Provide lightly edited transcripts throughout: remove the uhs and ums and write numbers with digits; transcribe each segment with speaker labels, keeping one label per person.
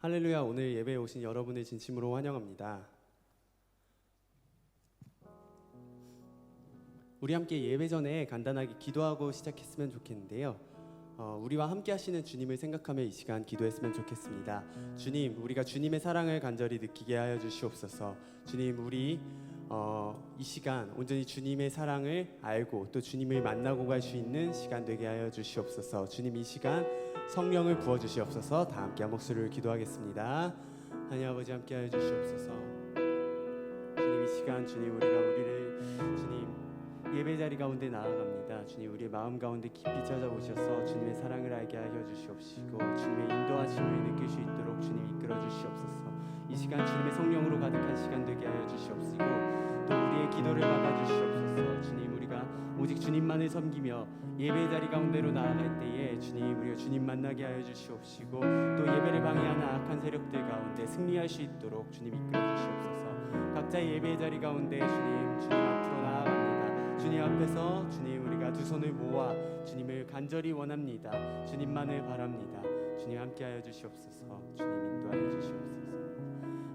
Speaker 1: 할렐루야. 오늘 예배에 오신 여러분을 진심으로 환영합니다. 우리 함께 예배 전에 간단하게 기도하고 시작했으면 좋겠는데요. 우리와 함께 하시는 주님을 생각하며 이 시간 기도했으면 좋겠습니다. 주님, 우리가 주님의 사랑을 간절히 느끼게 하여 주시옵소서. 주님, 우리 이 시간 온전히 주님의 사랑을 알고 또 주님을 만나고 갈 수 있는 시간 되게 하여 주시옵소서. 주님, 이 시간 성령을 부어주시옵소서. 다 함께 한 목소리를 기도하겠습니다. 하나님 아버지, 함께 하여 주시옵소서. 주님, 이 시간 주님, 우리를 주님 예배 자리 가운데 나아갑니다. 주님, 우리의 마음 가운데 깊이 찾아오셔서 주님의 사랑을 알게 하여 주시옵시고 주님의 인도하심을 느낄 수 있도록 주님 이끌어 주시옵소서. 이 시간 주님의 성령으로 가득한 시간 되게 하여 주시옵시고 또 우리의 기도를 받아 주시옵소서. 주님, 우리가 오직 주님만을 섬기며 예배 자리 가운데로 나아갈 때에 주님, 우리가 주님 만나게 하여 주시옵시고 또 예배를 방해하는 악한 세력들 가운데 승리할 수 있도록 주님 이끌어 주시옵소서. 각자의 예배 자리 가운데 주님 앞으로 나아갑니다. 주님 앞에서 주님, 우리가 두 손을 모아 주님을 간절히 원합니다. 주님만을 바랍니다. 주님, 함께하여 주시옵소서. 주님, 인도하여 주시옵소서.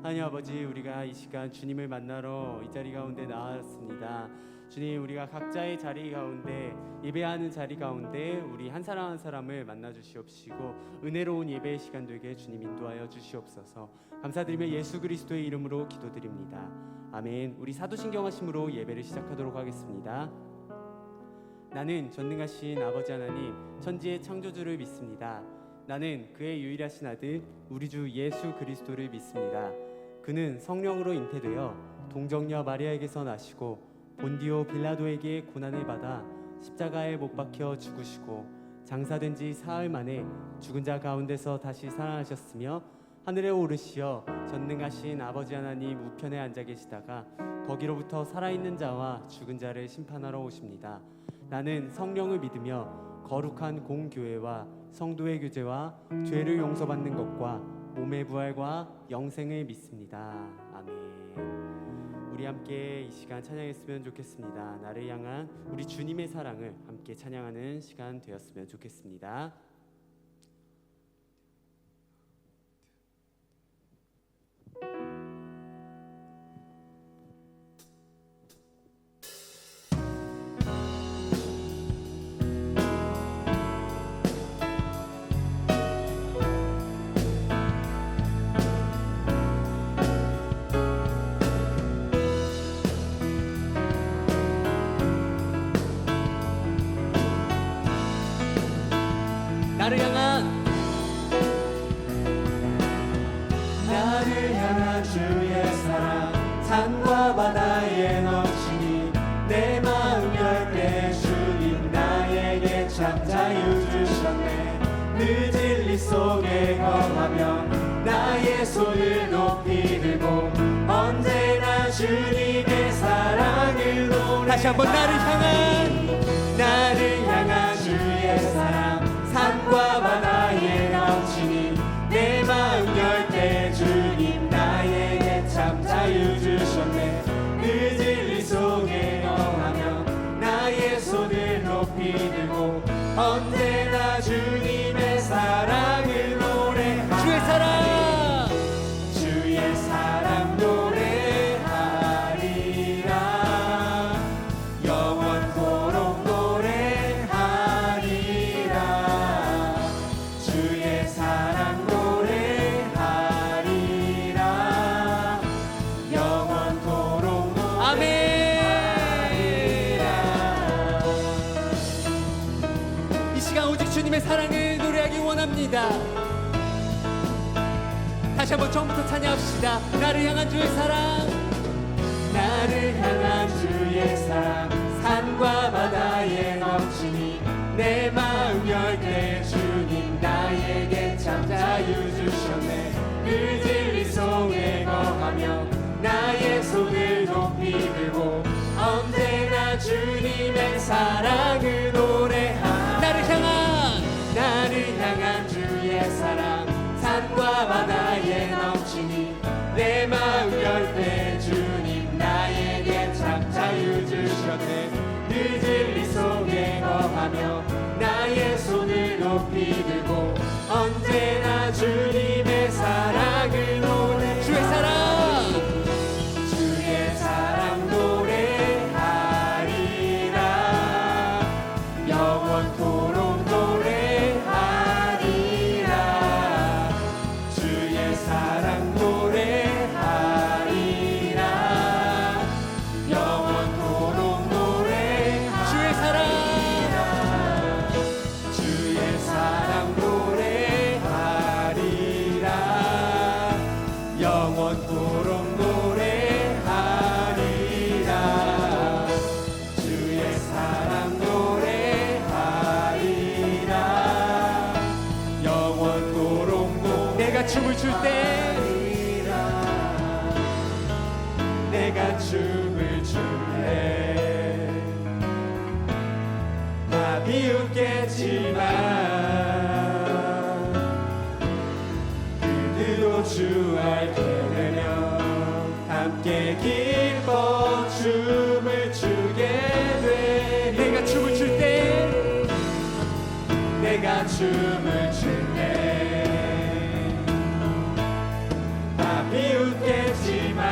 Speaker 1: 하나님 아버지, 우리가 이 시간 주님을 만나러 이 자리 가운데 나왔습니다. 주님, 우리가 각자의 자리 가운데 예배하는 자리 가운데 우리 한 사람 한 사람을 만나 주시옵시고 은혜로운 예배의 시간 되게 주님 인도하여 주시옵소서. 감사드리며 예수 그리스도의 이름으로 기도드립니다. 아멘. 우리 사도신경 하심으로 예배를 시작하도록 하겠습니다. 나는 전능하신 아버지 하나님 천지의 창조주를 믿습니다. 나는 그의 유일하신 아들 우리 주 예수 그리스도를 믿습니다. 그는 성령으로 잉태되어 동정녀 마리아에게서 나시고 본디오 빌라도에게 고난을 받아 십자가에 못 박혀 죽으시고 장사된 지 사흘 만에 죽은 자 가운데서 다시 살아나셨으며 하늘에 오르시어 전능하신 아버지 하나님 우편에 앉아 계시다가 거기로부터 살아있는 자와 죽은 자를 심판하러 오십니다. 나는 성령을 믿으며 거룩한 공교회와 성도의 교제와 죄를 용서받는 것과 몸의 부활과 영생을 믿습니다. 아멘. 우리 함께 이 시간 찬양했으면 좋겠습니다. 나를 향한 우리 주님의 사랑을 함께 찬양하는 시간 되었으면 좋겠습니다. 나를 향한 주의 사랑 산과 바다에 넘치니 내 마음 열 때 주님 나에게 참 자유 주셨네. 늘 진리 속에 거하며 나의 손을 높이 들고 언제나 주님의 사랑을 노래. 다시 한번 나를 향한 주의 사랑 산과 바다에 넘치니 내 마음 열 때 주님 나에게 참 자유 주셨네. 그 진리 속에 거하며 나의 손을 높이 들고 언제나 주님의 사랑을 노래하리. 주의 사랑 노래하리라. 영원토록 노래하리라. 주의 사랑 노래하리라. 영원토록 노래하리라. 이 시간 오직 주님의 사랑을 노래하기 원합니다. 다시 한번 처음부터 찬양합시다. 나를 향한 주의 사랑, 나를 향한 주의 사랑 산과 바다에 넘치니 내 마음 열 때 주님 나에게 참 자유 주셨네. 그 진리 속에 거하며 나의 손을 높이 들고 언제나 주님의 사랑을 노래하리. 나를 향한 주의 사랑 산과 바다에 넘치니 내 마음 열 때 주님 나에게 참 자유 주셨네. 그 진리 속에 거하며 나의 손을 높이 들고 언제나 주님의 사랑 내가 춤을 출래. 다 비웃겠지만 그들도 주 알게 되면 함께 기뻐 춤을 추게 되리. 내가 춤을 출 때 내가 춤을 출때 다 비웃겠지만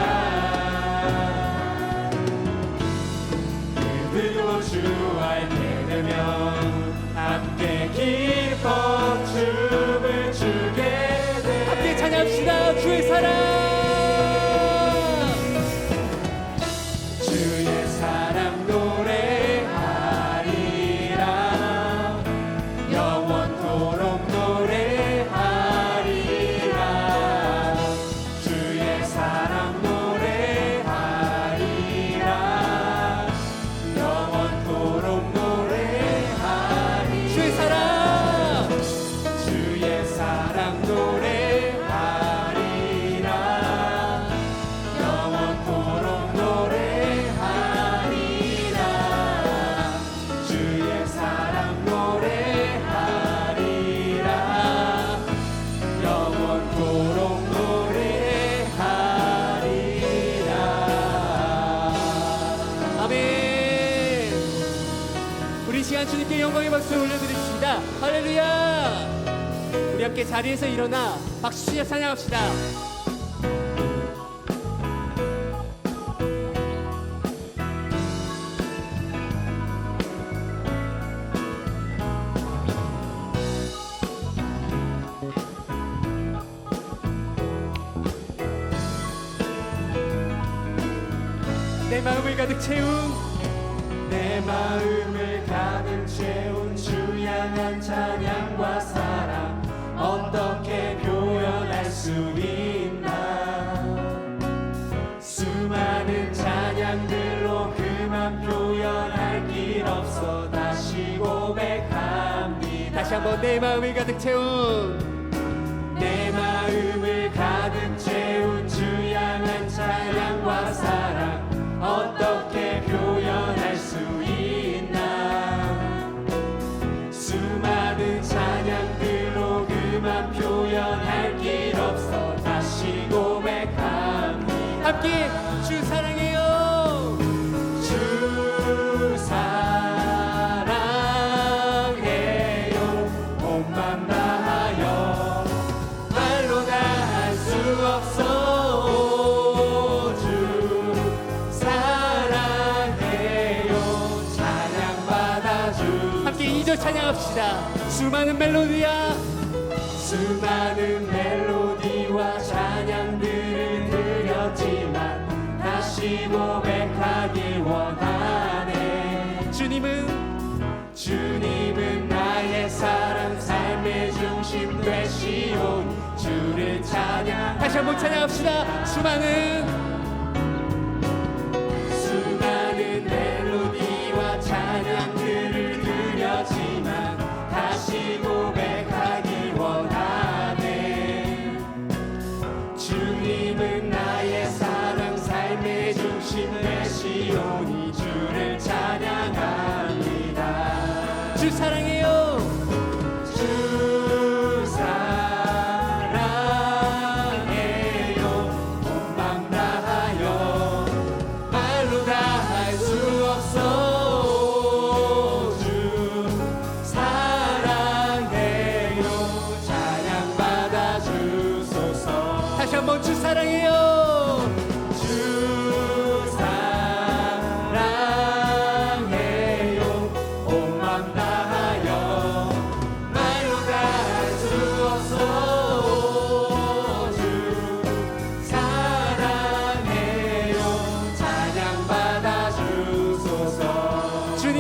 Speaker 1: 그들도 주 알게 되면 함께 기뻐 춤을 추게 돼. 함께 찬양합시다. 주의 사랑, 주의 사랑 노래하리라. 영원토록 노래하리라. 주의 사랑 노래하리라. 영원토록 노래하리라. 주의 사랑, 주의 사랑 노래하리라. 영원토록 노래하리라. 주의 사랑 노래하리라. 영원토록 노래하리라. 아멘. 우리 시간 주님께 영광의 박수 올려드립시다. 할렐루야. 우리 함께 자리에서 일어나 박수 치며 찬양합시다. 내 마음을 가득 채운, 내 마음을 가득 채운 주 향한 찬양과 사랑 어떻게 표현할 수 있나. 수많은 찬양들로 그만 표현할 길 없어 다시 고백합니다. 다시 한번 내 마음을 가득 채운, 내 마음을 가득 채운 주 향한 찬양과 사랑 어떻게 표현할 수 있나. 수많은 찬양들로 그만 표현할 길 없어 다시 고백합니다. 함께 주 사랑해요. 주 사랑해요. 온맘 다하여 말로 다 할 수 없어. 주 사랑해요. 찬양받아 주. 함께 2절 찬양합시다. 수많은 멜로디야, 수많은 멜로디와 찬양들을 드렸지만 다시 고백하길 원하네. 주님은 나의 사랑, 삶의 중심 되시온 주를 찬양. 다시 한번 찬양합시다. 수많은 멜로디와 찬양들을 드렸지만 다시 고백하길 원하네. 주님은 나의 사랑, 삶의 중심 되시오니 주를 찬양합니다. 주 사랑해요. 주 사랑해요. 온 맘 다하여 말로 다 할 수 없어. 주 사랑해요. 찬양받아 주소서. 다시 한번 주 사랑해요. 주 사랑해요. 온 맘 다하여 말로 다 할 수 없어. 주 사랑해요. 찬양받아 주소서. 주님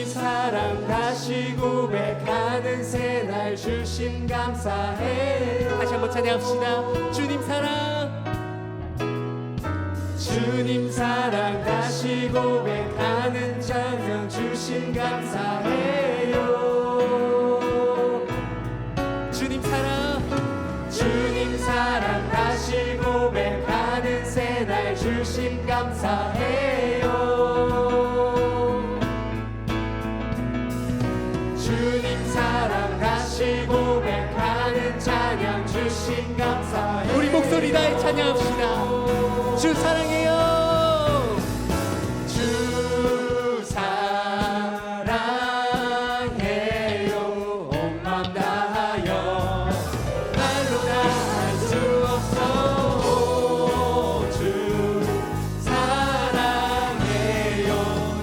Speaker 1: 사랑 다시 고백하는 새날 주심 감사해요. 다시 한번 찬양합시다. 주님 사랑 다시 고백하는 찬양 주심 감사해요. 주님 사랑 다시 고백하는
Speaker 2: 감사해요. 주님 사랑 다시 고백하는 찬양 주신 감사해요.
Speaker 1: 우리 목소리 다해 찬양합시다. 주 사랑해요.
Speaker 2: 주 사랑해요. 온 맘 다하여 말로 다 할 수 없어. 주 사랑해요.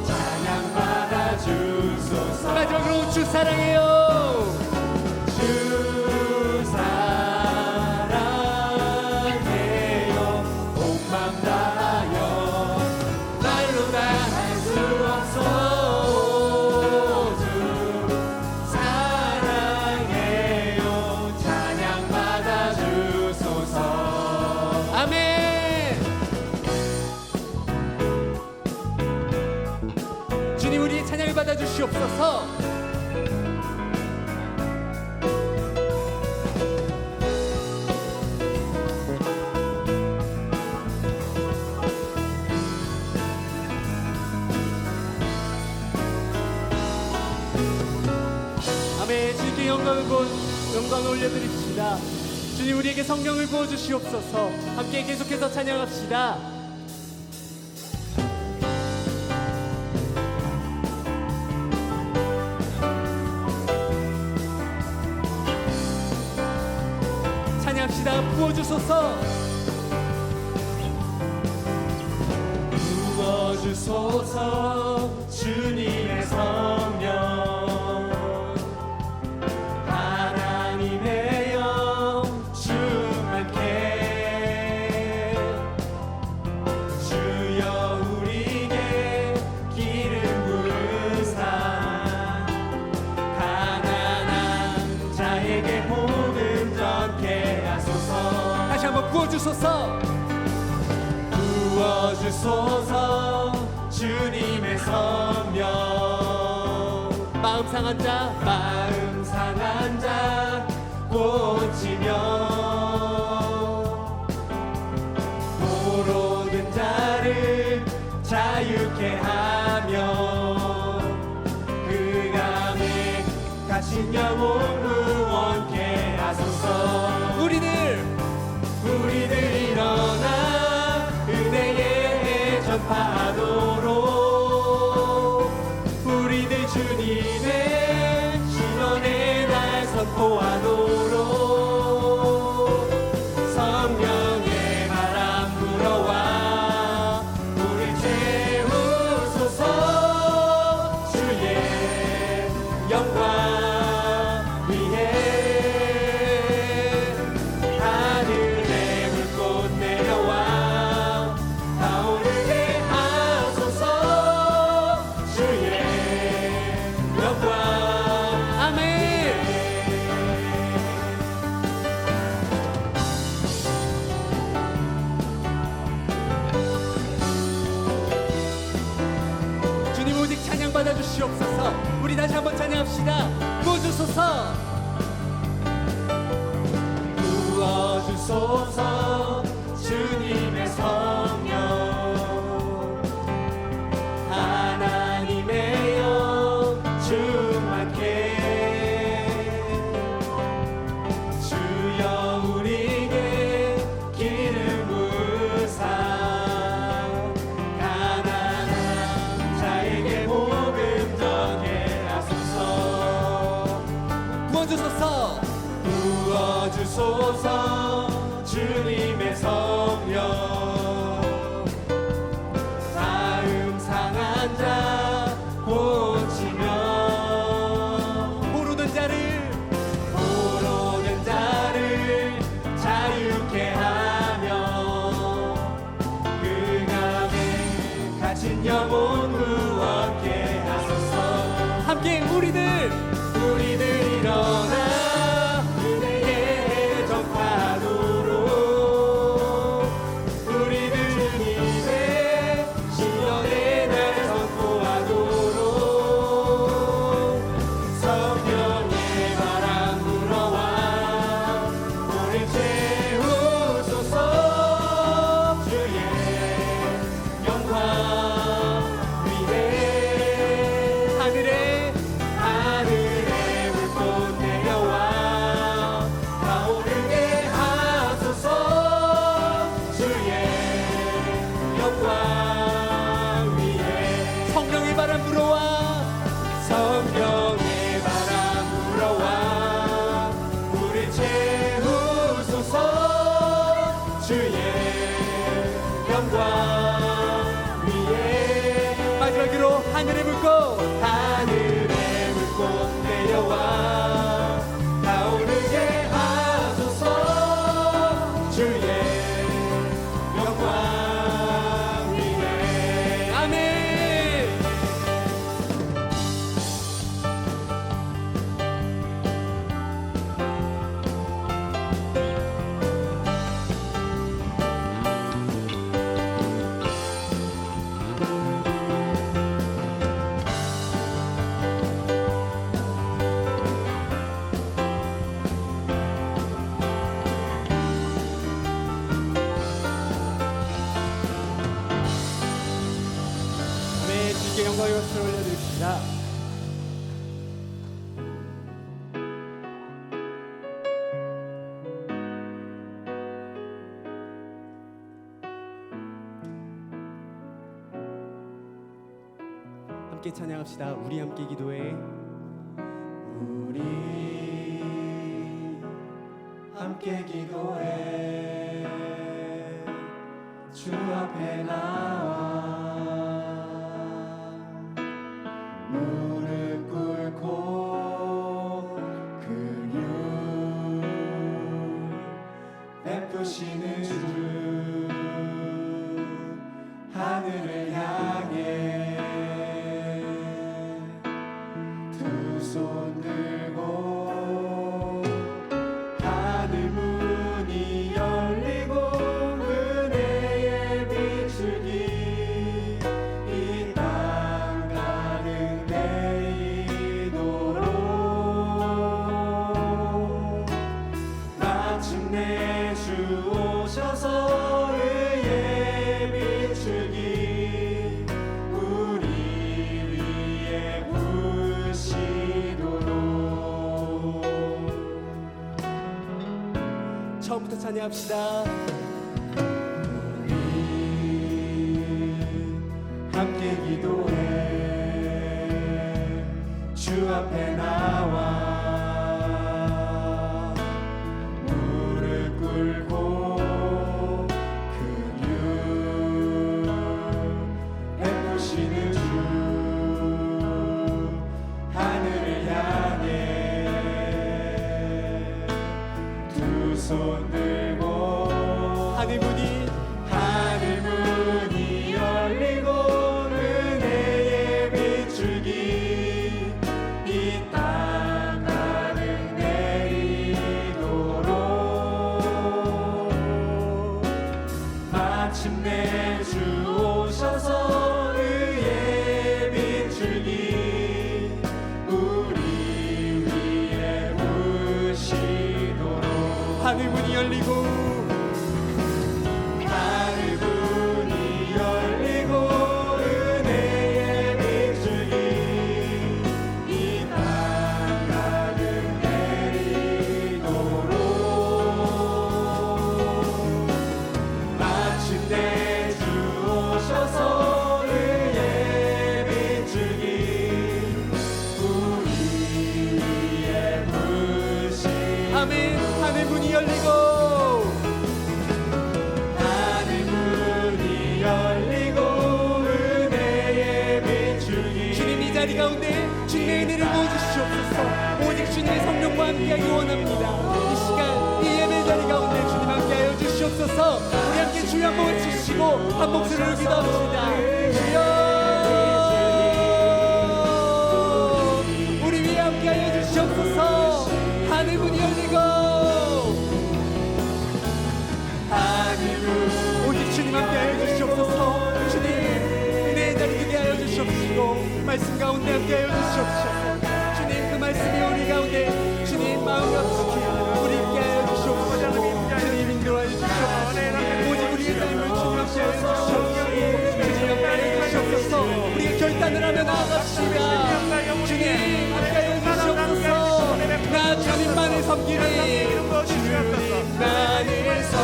Speaker 2: 찬양 받아 주소서.
Speaker 1: 마지막으로 주 사랑해요.
Speaker 2: 주 사랑해요. 온 맘 다하여 말로 다 할 수 없어. 주 사랑해요. 찬양 받아 주소서.
Speaker 1: 아멘. 주님 우리의 찬양을 받아 주시옵소서. 아멘. 주님께 영광을 올려드립시다. 주님 우리에게 성령을 부어주시옵소서. 함께 계속해서 찬양합시다. 찬양합시다. 부어주소서.
Speaker 2: 부어주소서. 주님의 성령 하나님의 영 충만케 주여 우리에게 기름 부으사 가난한 자에게 복음 전케 하소서.
Speaker 1: 다시 한번 부어주소서.
Speaker 2: 부어주소서. 주님의 성령
Speaker 1: 마음 상한 자
Speaker 2: 마음 상한 자 고치며 포로된 자를 자유케 하며 그 감에 갇힌 영혼 구원케 하소서. 우리들 일어나 은혜의 전파하도록 우리들 주님의 신원의 날 선포하도록 성령의 바람 불어와 우리 채우소서. 주의 영광 위에 하늘에 불꽃 내려와 타오르게 하소서. 주의 영광.
Speaker 1: 아멘. 주님 오직 찬양 받아 주시옵소서. 우리 다시 한번 찬양합시다. 부어주소서.
Speaker 2: 부어주소서. 주님의 성령 하나님의 영 충만케 주여 우리에게 기름 부으사 가난한 자에게 복음 전케 하소서.
Speaker 1: 부어주소서.
Speaker 2: 부어주소서. 주님의 성령 마음 상한 자 고치며
Speaker 1: 모르는 자를
Speaker 2: 자유케 하며 그 감에 갇힌 영혼 구원케 하소서.
Speaker 1: 함께 우리들
Speaker 2: 일어나 은혜의 전파하도록 우리들 주님의 신령의 날 선포하도록 성령의 바람 불어와 우리 채우소서. 주의 영광 영광 위에
Speaker 1: 성령의 바람 불어와
Speaker 2: 성령의 바람 불어와 우리 채우소서 주의 영광 위에
Speaker 1: 마지막으로 하늘의 물고
Speaker 2: 하늘의 물꽃 내려와 타오르게 하소서 주의 영광 위에
Speaker 1: 아멘. 아멘. 주께 영광의 박수를 올려드립시다. 함께 찬양합시다. 우리 함께 기도해.
Speaker 2: 우리 함께 기도해 주 앞에 나와 무릎 꿇고 긍휼 베푸시는 주 하늘을 향해 두 손 들고 하늘 문이 열리고 은혜의 비추기 이 땅 가는데 이도록 마침내 주 오셔서 의의 비추기 우리 위에 부으시도록
Speaker 1: 처음부터 찬양합시다.
Speaker 2: 우리 함께 기도해 주 앞에 나와 무릎 꿇고 긍휼 베푸시는 주 하늘을 향해 두 손 들고
Speaker 1: 하늘 문이
Speaker 2: 하늘 문이 열리고 은혜의 비추기 이 땅 가는 내리도록 마침내 주 오셔서 의의 비추기 우리 위에 부으시도록
Speaker 1: 하늘 문이 열리고
Speaker 2: 하늘 문이 열리고 은혜의 비추기 이 땅 가득 내리도록 마침내 주 오셔서 의의 비추기 우리 위에 부으시
Speaker 1: 아멘. 하늘 문이 열리고
Speaker 2: 하늘 문이 열리고 은혜의 비추기
Speaker 1: 주님 이 자리 가운데 주님의 은혜를 부어주시옵소서. 오직 주님의 성령과 함께하기 원합니다. 이 시간 이 예배 자리 가운데 주님 함께하여 주시옵소서. 우리 함께 주여 한번 외치시고 한 목소리로 기도합시다. 주여 우리 위에 함께하여 주시옵소서. 하늘 문이 열리고
Speaker 2: 하늘 문
Speaker 1: 오직 주님 함께하여 주시옵소서. 주님 은혜의 자리 되게 하여 주시옵시고 말씀 가운데 함께하여 주시옵소서. 주님 그 말씀이 우리 가운데 주님 마음 같이 우리 있게 하여 주시옵소서. 주님 인도하여 주시옵소서. 오직 우리의 삶을 주님 함께하여 주시옵소서. 주님 함께하여 주시옵소서. 우리가 결단을 하며 나아갑시다. 주님 함께하여 주시옵소서. 나 주님만을 섬기리 주님만을 섬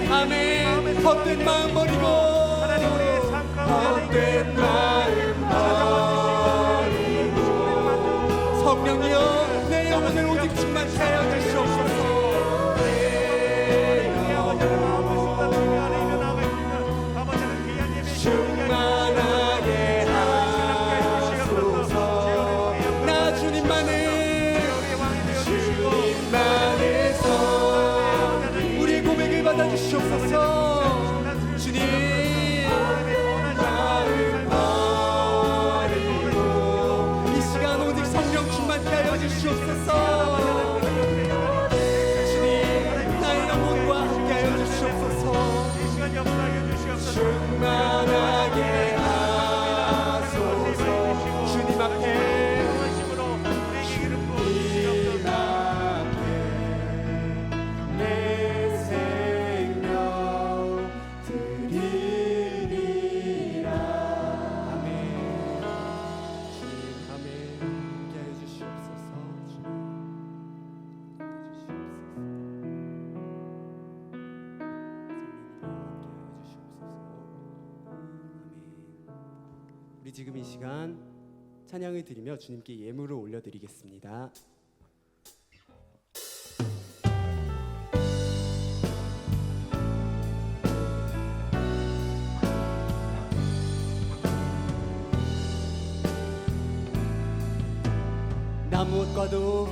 Speaker 1: 아멘. 헛된 마음 버리고
Speaker 3: 하나님 우리의 삶 가운데
Speaker 1: 헛된 마음 버리고 성령이여 내 영혼을 오직 충만케 하여 주시옵소서. 충만하게 하소서. 나 주님만에서 우리의 고백을 받아주시옵소서. 주님 마음 버리고 이 시간 오직 성령 충만케 하여 주시옵소서. 주님 나의 영혼과 함께 하여 주시옵소서. 충만하게 하소서. 주님 앞에 내 생명 드리리라. 아멘. 주님 아멘. 함께 하여 주시옵소서. 주님 함께 주시옵소서. 우리 지금 이 시간 찬양을 드리며 주님께 예물을 올려드리겠습니다. 나 무엇과도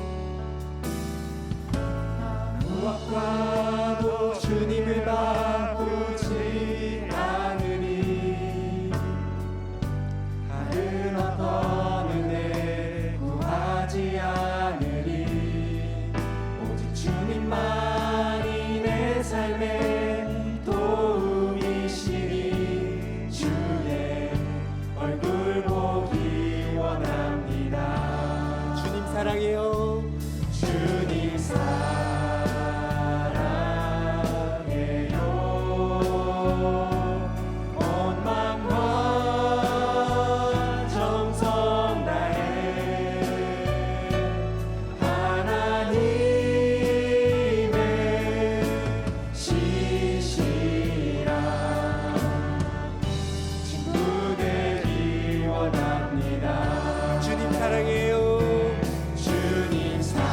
Speaker 1: 주님을 바꾸지 않으니 다른 어떤 은혜 구하지 않으리. 오직 주님만이 내 삶의 도움이시니 주의 얼굴 보기 원합니다. 주님 사랑해요. 주님 사랑해요. 온 마음과 정성 다해 하나님의 시시라 친구 되기 원합니다. 주님 사랑해요. 주님 사랑해요.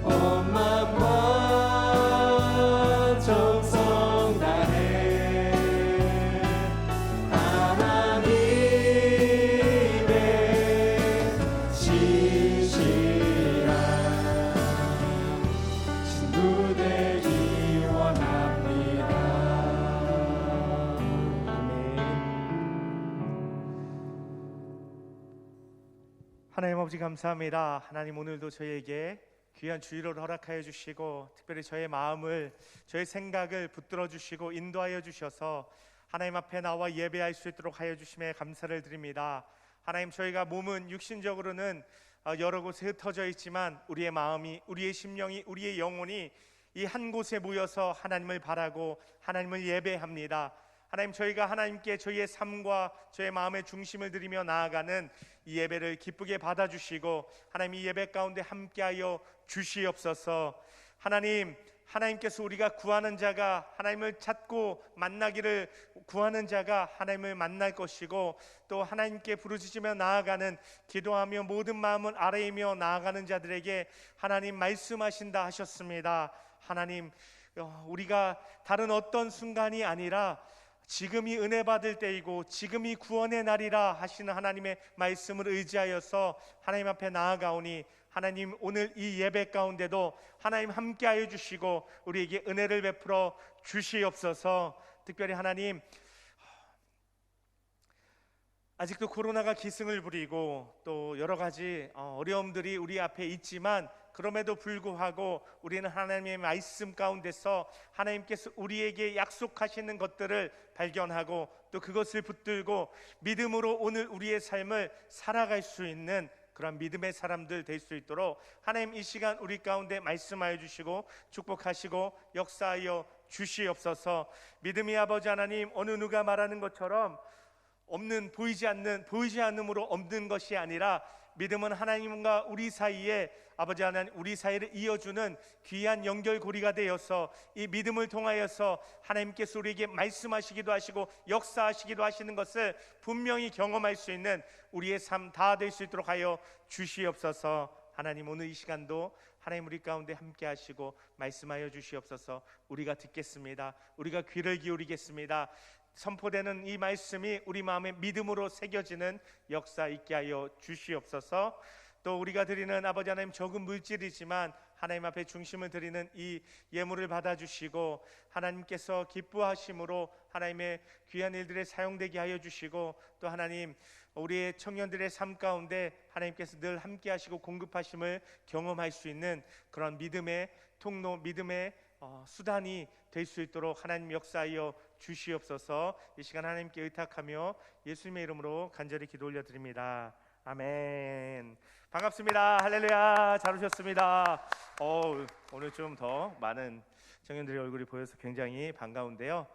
Speaker 1: 온 마음과 정성 다해 하나님의 시시라 친구 되기 원합니다.
Speaker 3: 하나님 아버지 감사합니다. 하나님 오늘도 저희에게 귀한 주일을 허락하여 주시고 특별히 저의 마음을 저의 생각을 붙들어 주시고 인도하여 주셔서 하나님 앞에 나와 예배할 수 있도록 하여 주심에 감사를 드립니다. 하나님 저희가 몸은 육신적으로는 여러 곳에 흩어져 있지만 우리의 마음이 우리의 심령이 우리의 영혼이 이 한 곳에 모여서 하나님을 바라고 하나님을 예배합니다. 하나님 저희가 하나님께 저희의 삶과 저의 마음의 중심을 드리며 나아가는 이 예배를 기쁘게 받아주시고 하나님 이 예배 가운데 함께하여 주시옵소서. 하나님께서 우리가 구하는 자가 하나님을 찾고 만나기를 구하는 자가 하나님을 만날 것이고 또 하나님께 부르짖으며 나아가는 기도하며 모든 마음을 아뢰이며 나아가는 자들에게 하나님 말씀하신다 하셨습니다. 하나님 우리가 다른 어떤 순간이 아니라 지금이 은혜 받을 때이고 지금이 구원의 날이라 하시는 하나님의 말씀을 의지하여서 하나님 앞에 나아가오니 하나님 오늘 이 예배 가운데도 하나님 함께하여 주시고 우리에게 은혜를 베풀어 주시옵소서. 특별히 하나님 아직도 코로나가 기승을 부리고 또 여러 가지 어려움들이 우리 앞에 있지만 그럼에도 불구하고 우리는 하나님의 말씀 가운데서 하나님께서 우리에게 약속하시는 것들을 발견하고 또 그것을 붙들고 믿음으로 오늘 우리의 삶을 살아갈 수 있는 그런 믿음의 사람들 될 수 있도록 하나님 이 시간 우리 가운데 말씀하여 주시고 축복하시고 역사하여 주시옵소서. 믿음의 아버지 하나님, 어느 누가 말하는 것처럼 보이지 않음으로 없는 것이 아니라 믿음은 하나님과 우리 사이에 아버지 하나님 우리 사이를 이어주는 귀한 연결고리가 되어서 이 믿음을 통하여서 하나님께서 우리에게 말씀하시기도 하시고 역사하시기도 하시는 것을 분명히 경험할 수 있는 우리의 삶 다 될 수 있도록 하여 주시옵소서. 하나님, 오늘 이 시간도 하나님 우리 가운데 함께 하시고 말씀하여 주시옵소서. 우리가 듣겠습니다. 우리가 귀를 기울이겠습니다. 선포되는 이 말씀이 우리 마음에 믿음으로 새겨지는 역사 있게 하여 주시옵소서. 또 우리가 드리는 아버지 하나님 적은 물질이지만 하나님 앞에 중심을 드리는 이 예물을 받아주시고 하나님께서 기뻐하심으로 하나님의 귀한 일들에 사용되게 하여 주시고, 또 하나님 우리의 청년들의 삶 가운데 하나님께서 늘 함께 하시고 공급하심을 경험할 수 있는 그런 믿음의 통로, 믿음의 수단이 될 수 있도록 하나님 역사하여 주시옵소서. 이 시간 하나님께 의탁하며 예수님의 이름으로 간절히 기도 올려드립니다. 아멘. 반갑습니다. 할렐루야. 잘 오셨습니다. 오늘 좀 더 많은 청년들의 얼굴이 보여서 굉장히 반가운데요.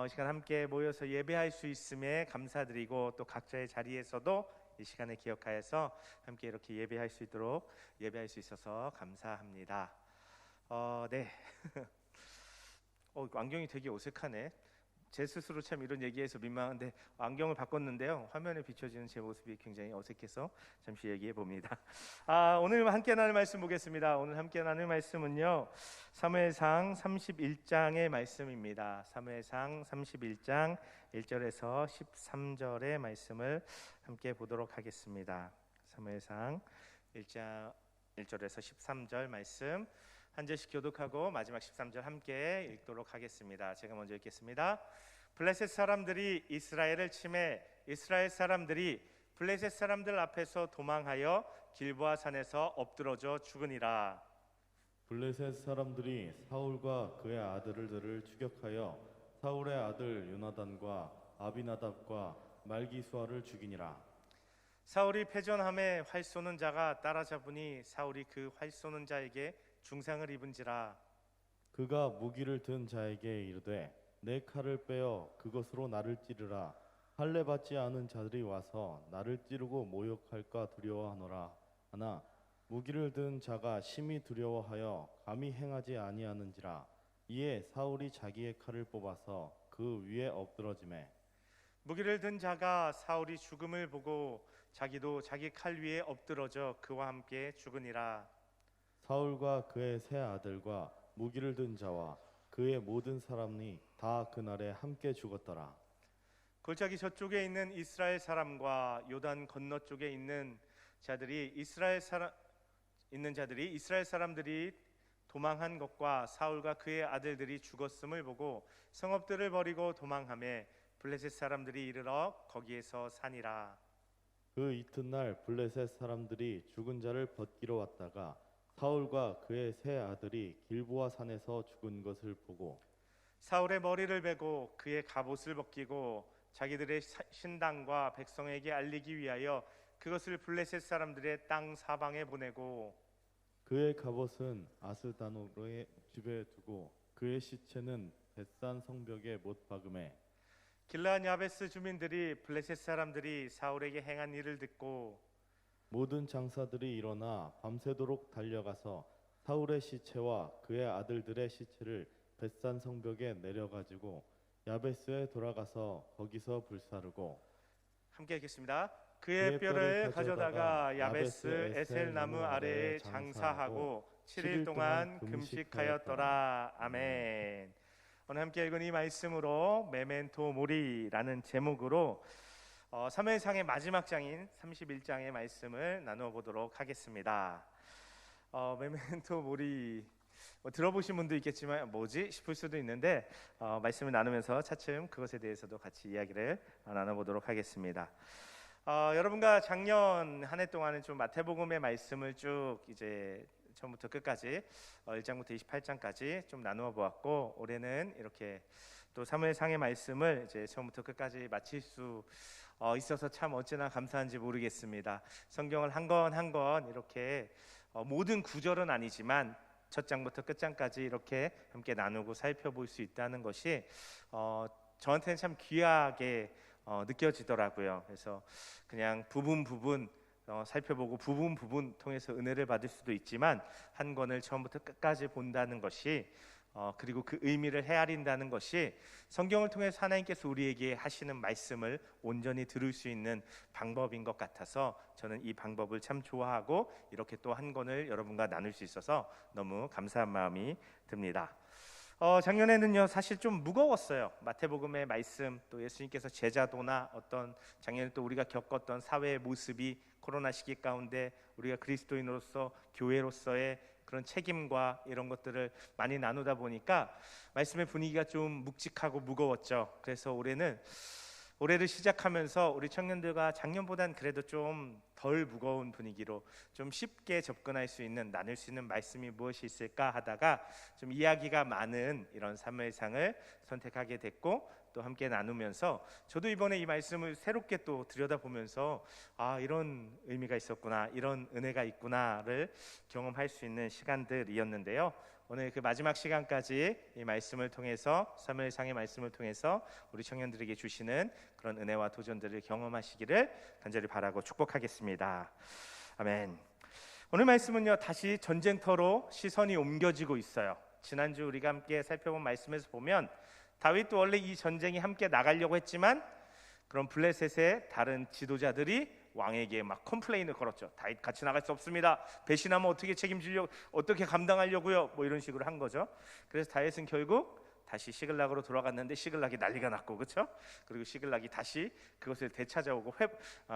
Speaker 3: 이 시간 함께 모여서 예배할 수 있음에 감사드리고, 또 각자의 자리에서도 이 시간을 기억하여서 함께 이렇게 예배할 수 있도록 예배할 수 있어서 감사합니다. 네. 안경이 되게 어색하네. 제 스스로 참 이런 얘기해서 민망한데 안경을 바꿨는데요, 화면에 비춰지는 제 모습이 굉장히 어색해서 잠시 얘기해 봅니다. 오늘 함께 나눌 말씀 보겠습니다. 오늘 함께 나눌 말씀은요, 사무엘상 31장의 말씀입니다. 사무엘상 31장 1절에서 13절의 말씀을 함께 보도록 하겠습니다. 사무엘상 1장 1절에서 13절 말씀 한 절씩 교독하고 마지막 13절 함께 읽도록 하겠습니다. 제가 먼저 읽겠습니다. 블레셋 사람들이 이스라엘을 치매 이스라엘 사람들이 블레셋 사람들 앞에서 도망하여 길보아 산에서 엎드러져 죽으니라.
Speaker 4: 블레셋 사람들이 사울과 그의 아들들을 추격하여 사울의 아들 요나단과 아비나답과 말기수아를 죽이니라.
Speaker 3: 사울이 패전함에 활 쏘는 자가 따라잡으니 사울이 그 활 쏘는 자에게 중상을 입은지라.
Speaker 4: 그가 무기를 든 자에게 이르되 내 칼을 빼어 그것으로 나를 찌르라. 할례 받지 않은 자들이 와서 나를 찌르고 모욕할까 두려워하노라. 하나 무기를 든 자가 심히 두려워하여 감히 행하지 아니하는지라. 이에 사울이 자기의 칼을 뽑아서 그 위에 엎드러지매
Speaker 3: 무기를 든 자가 사울이 죽음을 보고 자기도 자기 칼 위에 엎드러져 그와 함께 죽으니라.
Speaker 4: 사울과 그의 세 아들과 무기를 든 자와 그의 모든 사람이 다 그날에 함께 죽었더라.
Speaker 3: 골짜기 저쪽에 있는 이스라엘 사람과 요단 건너 쪽에 있는 자들이 이스라엘 사람들이 도망한 것과 사울과 그의 아들들이 죽었음을 보고 성읍들을 버리고 도망하며 블레셋 사람들이 이르러 거기에서 사니라.
Speaker 4: 그 이튿날 블레셋 사람들이 죽은 자를 벗기러 왔다가 사울과 그의 세 아들이 길보아 산에서 죽은 것을 보고
Speaker 3: 사울의 머리를 베고 그의 갑옷을 벗기고 자기들의 신당과 백성에게 알리기 위하여 그것을 블레셋 사람들의 땅 사방에 보내고
Speaker 4: 그의 갑옷은 아스다노의 집에 두고 그의 시체는 벳산 성벽에 못 박음에
Speaker 3: 길르앗 야베스 주민들이 블레셋 사람들이 사울에게 행한 일을 듣고
Speaker 4: 모든 장사들이 일어나 밤새도록 달려가서 사울의 시체와 그의 아들들의 시체를 벳산 성벽에 내려가지고 야베스에 돌아가서 거기서 불사르고
Speaker 3: 함께 읽겠습니다. 그의 뼈를 가져다가 야베스 에셀 나무 아래에 장사하고 7일 동안 금식하였더라. 아멘. 오늘 함께 읽은 이 말씀으로 메멘토 모리라는 제목으로 사무엘상의 마지막 장인 31장의 말씀을 나누어 보도록 하겠습니다. 메멘토 모리 들어보신 분도 있겠지만 뭐지 싶을 수도 있는데 말씀을 나누면서 차츰 그것에 대해서도 같이 이야기를 나눠보도록 하겠습니다. 여러분과 작년 한 해 동안은 좀 마태복음의 말씀을 쭉 이제 처음부터 끝까지 1장부터 28장까지 좀 나누어 보았고, 올해는 이렇게 또 사무엘상의 말씀을 이제 처음부터 끝까지 마칠 수 있어서 참 어찌나 감사한지 모르겠습니다. 성경을 한 권 한 권 이렇게 모든 구절은 아니지만 첫 장부터 끝장까지 이렇게 함께 나누고 살펴볼 수 있다는 것이 저한테는 참 귀하게 느껴지더라고요. 그래서 그냥 부분 살펴보고 부분 통해서 은혜를 받을 수도 있지만 한 권을 처음부터 끝까지 본다는 것이 그리고 그 의미를 헤아린다는 것이 성경을 통해서 하나님께서 우리에게 하시는 말씀을 온전히 들을 수 있는 방법인 것 같아서 저는 이 방법을 참 좋아하고 이렇게 또 한 권을 여러분과 나눌 수 있어서 너무 감사한 마음이 듭니다. 작년에는요 사실 좀 무거웠어요. 마태복음의 말씀, 또 예수님께서 제자도나 어떤 작년에 또 우리가 겪었던 사회의 모습이 코로나 시기 가운데 우리가 그리스도인으로서 교회로서의 그런 책임과 이런 것들을 많이 나누다 보니까 말씀의 분위기가 좀 묵직하고 무거웠죠. 그래서 올해를 시작하면서 우리 청년들과 작년보단 그래도 좀 덜 무거운 분위기로 좀 쉽게 접근할 수 있는, 나눌 수 있는 말씀이 무엇이 있을까 하다가 좀 이야기가 많은 이런 사무엘상을 선택하게 됐고, 또 함께 나누면서 저도 이번에 이 말씀을 새롭게 또 들여다보면서 이런 의미가 있었구나, 이런 은혜가 있구나를 경험할 수 있는 시간들이었는데요. 오늘 그 마지막 시간까지 이 말씀을 통해서, 사무엘상의 말씀을 통해서 우리 청년들에게 주시는 그런 은혜와 도전들을 경험하시기를 간절히 바라고 축복하겠습니다. 아멘. 오늘 말씀은요 다시 전쟁터로 시선이 옮겨지고 있어요. 지난주 우리가 함께 살펴본 말씀에서 보면 다윗도 원래 이 전쟁이 함께 나가려고 했지만 그런 블레셋의 다른 지도자들이 왕에게 막 컴플레인을 걸었죠. 다윗 같이 나갈 수 없습니다. 배신하면 어떻게 책임지려고, 어떻게 감당하려고요? 뭐 이런 식으로 한 거죠. 그래서 다윗은 결국 다시 시글락으로 돌아갔는데 시글락이 난리가 났고, 그렇죠? 그리고 시글락이 다시 그것을 되찾아오고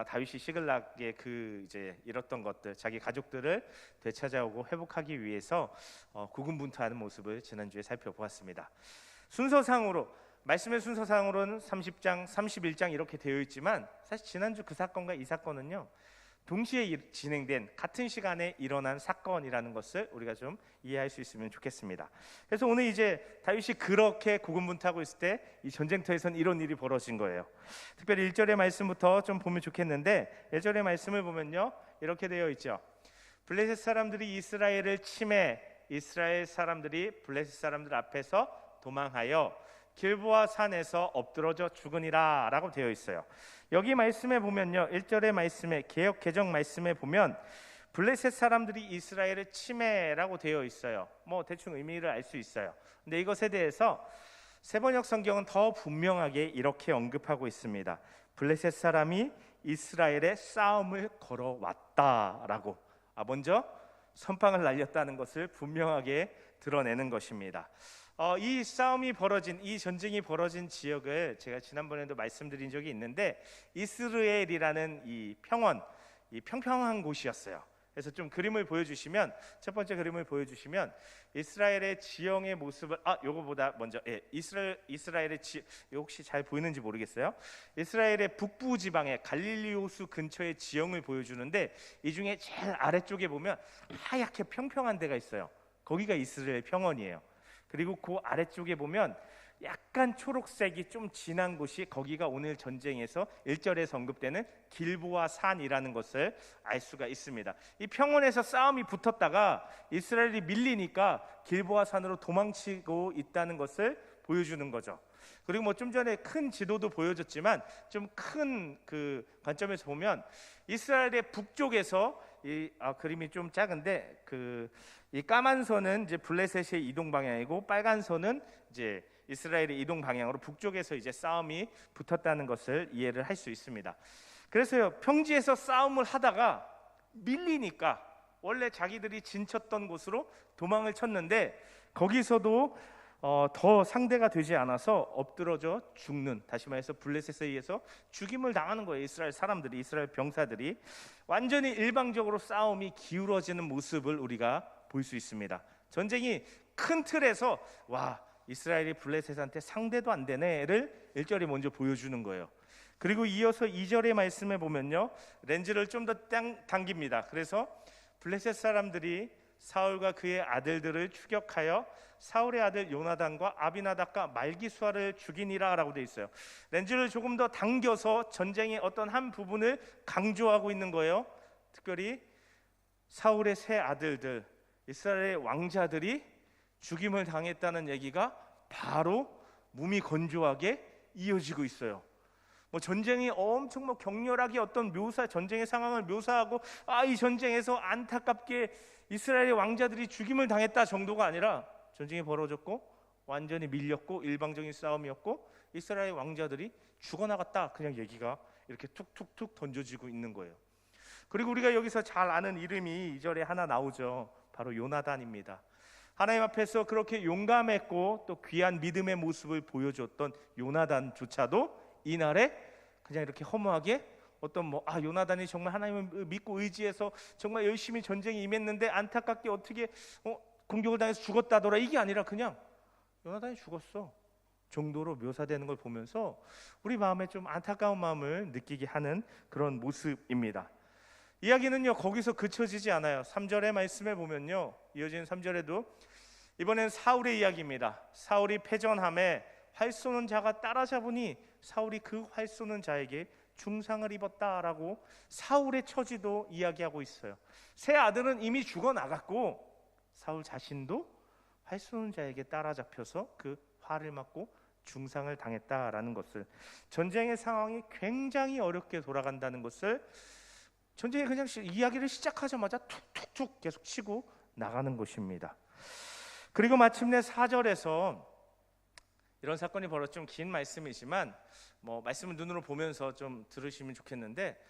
Speaker 3: 다윗이 시글락의 그 이제 잃었던 것들, 자기 가족들을 되찾아오고 회복하기 위해서 고군분투하는 모습을 지난주에 살펴보았습니다. 순서상으로, 말씀의 순서상으로는 30장, 31장 이렇게 되어 있지만 사실 지난주 그 사건과 이 사건은요 동시에 진행된, 같은 시간에 일어난 사건이라는 것을 우리가 좀 이해할 수 있으면 좋겠습니다. 그래서 오늘 이제 다윗이 그렇게 고군분투하고 있을 때 이 전쟁터에선 이런 일이 벌어진 거예요. 특별히 1절의 말씀부터 좀 보면 좋겠는데, 1절의 말씀을 보면요 이렇게 되어 있죠. 블레셋 사람들이 이스라엘을 침해, 이스라엘 사람들이 블레셋 사람들 앞에서 도망하여 길보아 산에서 엎드러져 죽으니라 라고 되어 있어요. 여기 말씀에 보면요 1절의 말씀에, 개역 개정 말씀에 보면 블레셋 사람들이 이스라엘을 침해라고 되어 있어요. 뭐 대충 의미를 알 수 있어요. 근데 이것에 대해서 세번역 성경은 더 분명하게 이렇게 언급하고 있습니다. 블레셋 사람이 이스라엘에 싸움을 걸어왔다라고, 먼저 선빵을 날렸다는 것을 분명하게 드러내는 것입니다. 이 싸움이 벌어진, 이 전쟁이 벌어진 지역을 제가 지난번에도 말씀드린 적이 있는데 이스라엘이라는 이 평원, 이 평평한 곳이었어요. 그래서 좀 그림을 보여주시면, 첫 번째 그림을 보여주시면 이스라엘의 지형의 모습을 요거보다 먼저 이스라엘의 혹시 잘 보이는지 모르겠어요. 이스라엘의 북부 지방의 갈릴리 호수 근처의 지형을 보여주는데 이 중에 제일 아래쪽에 보면 하얗게 평평한 데가 있어요. 거기가 이스라엘 평원이에요. 그리고 그 아래쪽에 보면 약간 초록색이 좀 진한 곳이, 거기가 오늘 전쟁에서 1절에서 언급되는 길보아 산이라는 것을 알 수가 있습니다. 이 평원에서 싸움이 붙었다가 이스라엘이 밀리니까 길보아 산으로 도망치고 있다는 것을 보여주는 거죠. 그리고 뭐 좀 전에 큰 지도도 보여줬지만 좀 큰 그 관점에서 보면 이스라엘의 북쪽에서 그림이 좀 작은데 이 까만 선은 이제 블레셋의 이동 방향이고 빨간 선은 이제 이스라엘의 이동 방향으로 북쪽에서 이제 싸움이 붙었다는 것을 이해를 할 수 있습니다. 그래서요 평지에서 싸움을 하다가 밀리니까 원래 자기들이 진쳤던 곳으로 도망을 쳤는데 거기서도 더 상대가 되지 않아서 엎드러져 죽는, 다시 말해서 블레셋에 의해서 죽임을 당하는 거예요. 이스라엘 사람들이, 이스라엘 병사들이. 완전히 일방적으로 싸움이 기울어지는 모습을 우리가 볼 수 있습니다. 전쟁이 큰 틀에서 이스라엘이 블레셋한테 상대도 안 되네를 1절이 먼저 보여주는 거예요. 그리고 이어서 2절의 말씀에 보면요 렌즈를 좀 더 당깁니다. 그래서 블레셋 사람들이 사울과 그의 아들들을 추격하여 사울의 아들 요나단과 아비나답과 말기수아를 죽이니라 라고 되어 있어요. 렌즈를 조금 더 당겨서 전쟁의 어떤 한 부분을 강조하고 있는 거예요. 특별히 사울의 세 아들들, 이스라엘의 왕자들이 죽임을 당했다는 얘기가 바로 무미건조하게 이어지고 있어요. 뭐 전쟁이 엄청 뭐 격렬하게 어떤 전쟁의 상황을 묘사하고 이 전쟁에서 안타깝게 이스라엘의 왕자들이 죽임을 당했다 정도가 아니라 전쟁이 벌어졌고 완전히 밀렸고 일방적인 싸움이었고 이스라엘 왕자들이 죽어나갔다, 그냥 얘기가 이렇게 툭툭툭 던져지고 있는 거예요. 그리고 우리가 여기서 잘 아는 이름이 2절에 하나 나오죠. 바로 요나단입니다. 하나님 앞에서 그렇게 용감했고 또 귀한 믿음의 모습을 보여줬던 요나단조차도 이날에 그냥 이렇게 허무하게 어떤 요나단이 정말 하나님을 믿고 의지해서 정말 열심히 전쟁에 임했는데 안타깝게 어떻게 공격을 당해서 죽었다더라, 이게 아니라 그냥 요나단이 죽었어 정도로 묘사되는 걸 보면서 우리 마음에 좀 안타까운 마음을 느끼게 하는 그런 모습입니다. 이야기는요 거기서 그쳐지지 않아요. 3절의 말씀에 보면요, 이어지는 3절에도 이번엔 사울의 이야기입니다. 사울이 패전함에 활 쏘는 자가 따라잡으니 사울이 그 활 쏘는 자에게 중상을 입었다라고 사울의 처지도 이야기하고 있어요. 세 아들은 이미 죽어나갔고 사울 자신도 활 쏘는 자에게 따라잡혀서 그 활을 맞고 중상을 당했다라는 것을, 전쟁의 상황이 굉장히 어렵게 돌아간다는 것을, 전쟁이 그냥 이야기를 시작하자마자 툭툭툭 계속 치고 나가는 것입니다. 그리고 마침내 4절에서 이런 사건이 벌어져, 좀 긴 말씀이지만 말씀을 눈으로 보면서 좀 들으시면 좋겠는데,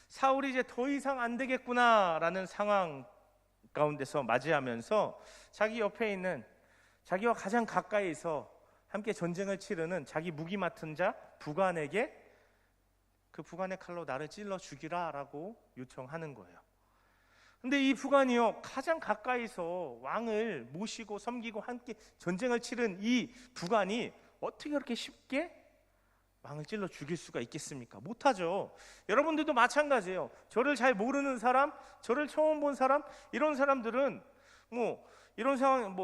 Speaker 3: 사울이 이제 더 이상 안 되겠구나라는 상황 가운데서 맞이하면서 자기 옆에 있는 자기와 가장 가까이서 함께 전쟁을 치르는 자기 무기 맡은 자 부관에게 그 부관의 칼로 나를 찔러 죽이라라고 요청하는 거예요. 근데 이 부관이요, 가장 가까이서 왕을 모시고 섬기고 함께 전쟁을 치른 이 부관이 어떻게 그렇게 쉽게 왕을 찔러 죽일 수가 있겠습니까? 못하죠. 여러분들도 마찬가지예요. 저를 잘 모르는 사람, 저를 처음 본 사람, 이런 사람들은 이런 상황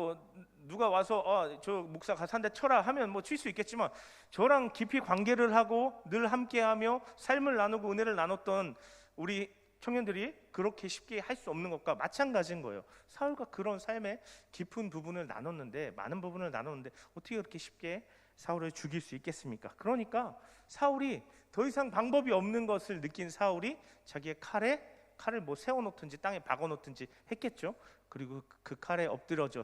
Speaker 3: 누가 와서 저 목사 가서 한 대 쳐라 하면 칠 수 있겠지만, 저랑 깊이 관계를 하고 늘 함께하며 삶을 나누고 은혜를 나눴던 우리 청년들이 그렇게 쉽게 할 수 없는 것과 마찬가지인 거예요. 사울과 그런 삶의 깊은 부분을 나눴는데, 많은 부분을 나눴는데 어떻게 그렇게 쉽게 사울을 죽일 수 있겠습니까? 그러니까 사울이 더 이상 방법이 없는 것을 느낀 사울이 자기의 칼을 세워놓든지 땅에 박아놓든지 했겠죠. 그리고 그 칼에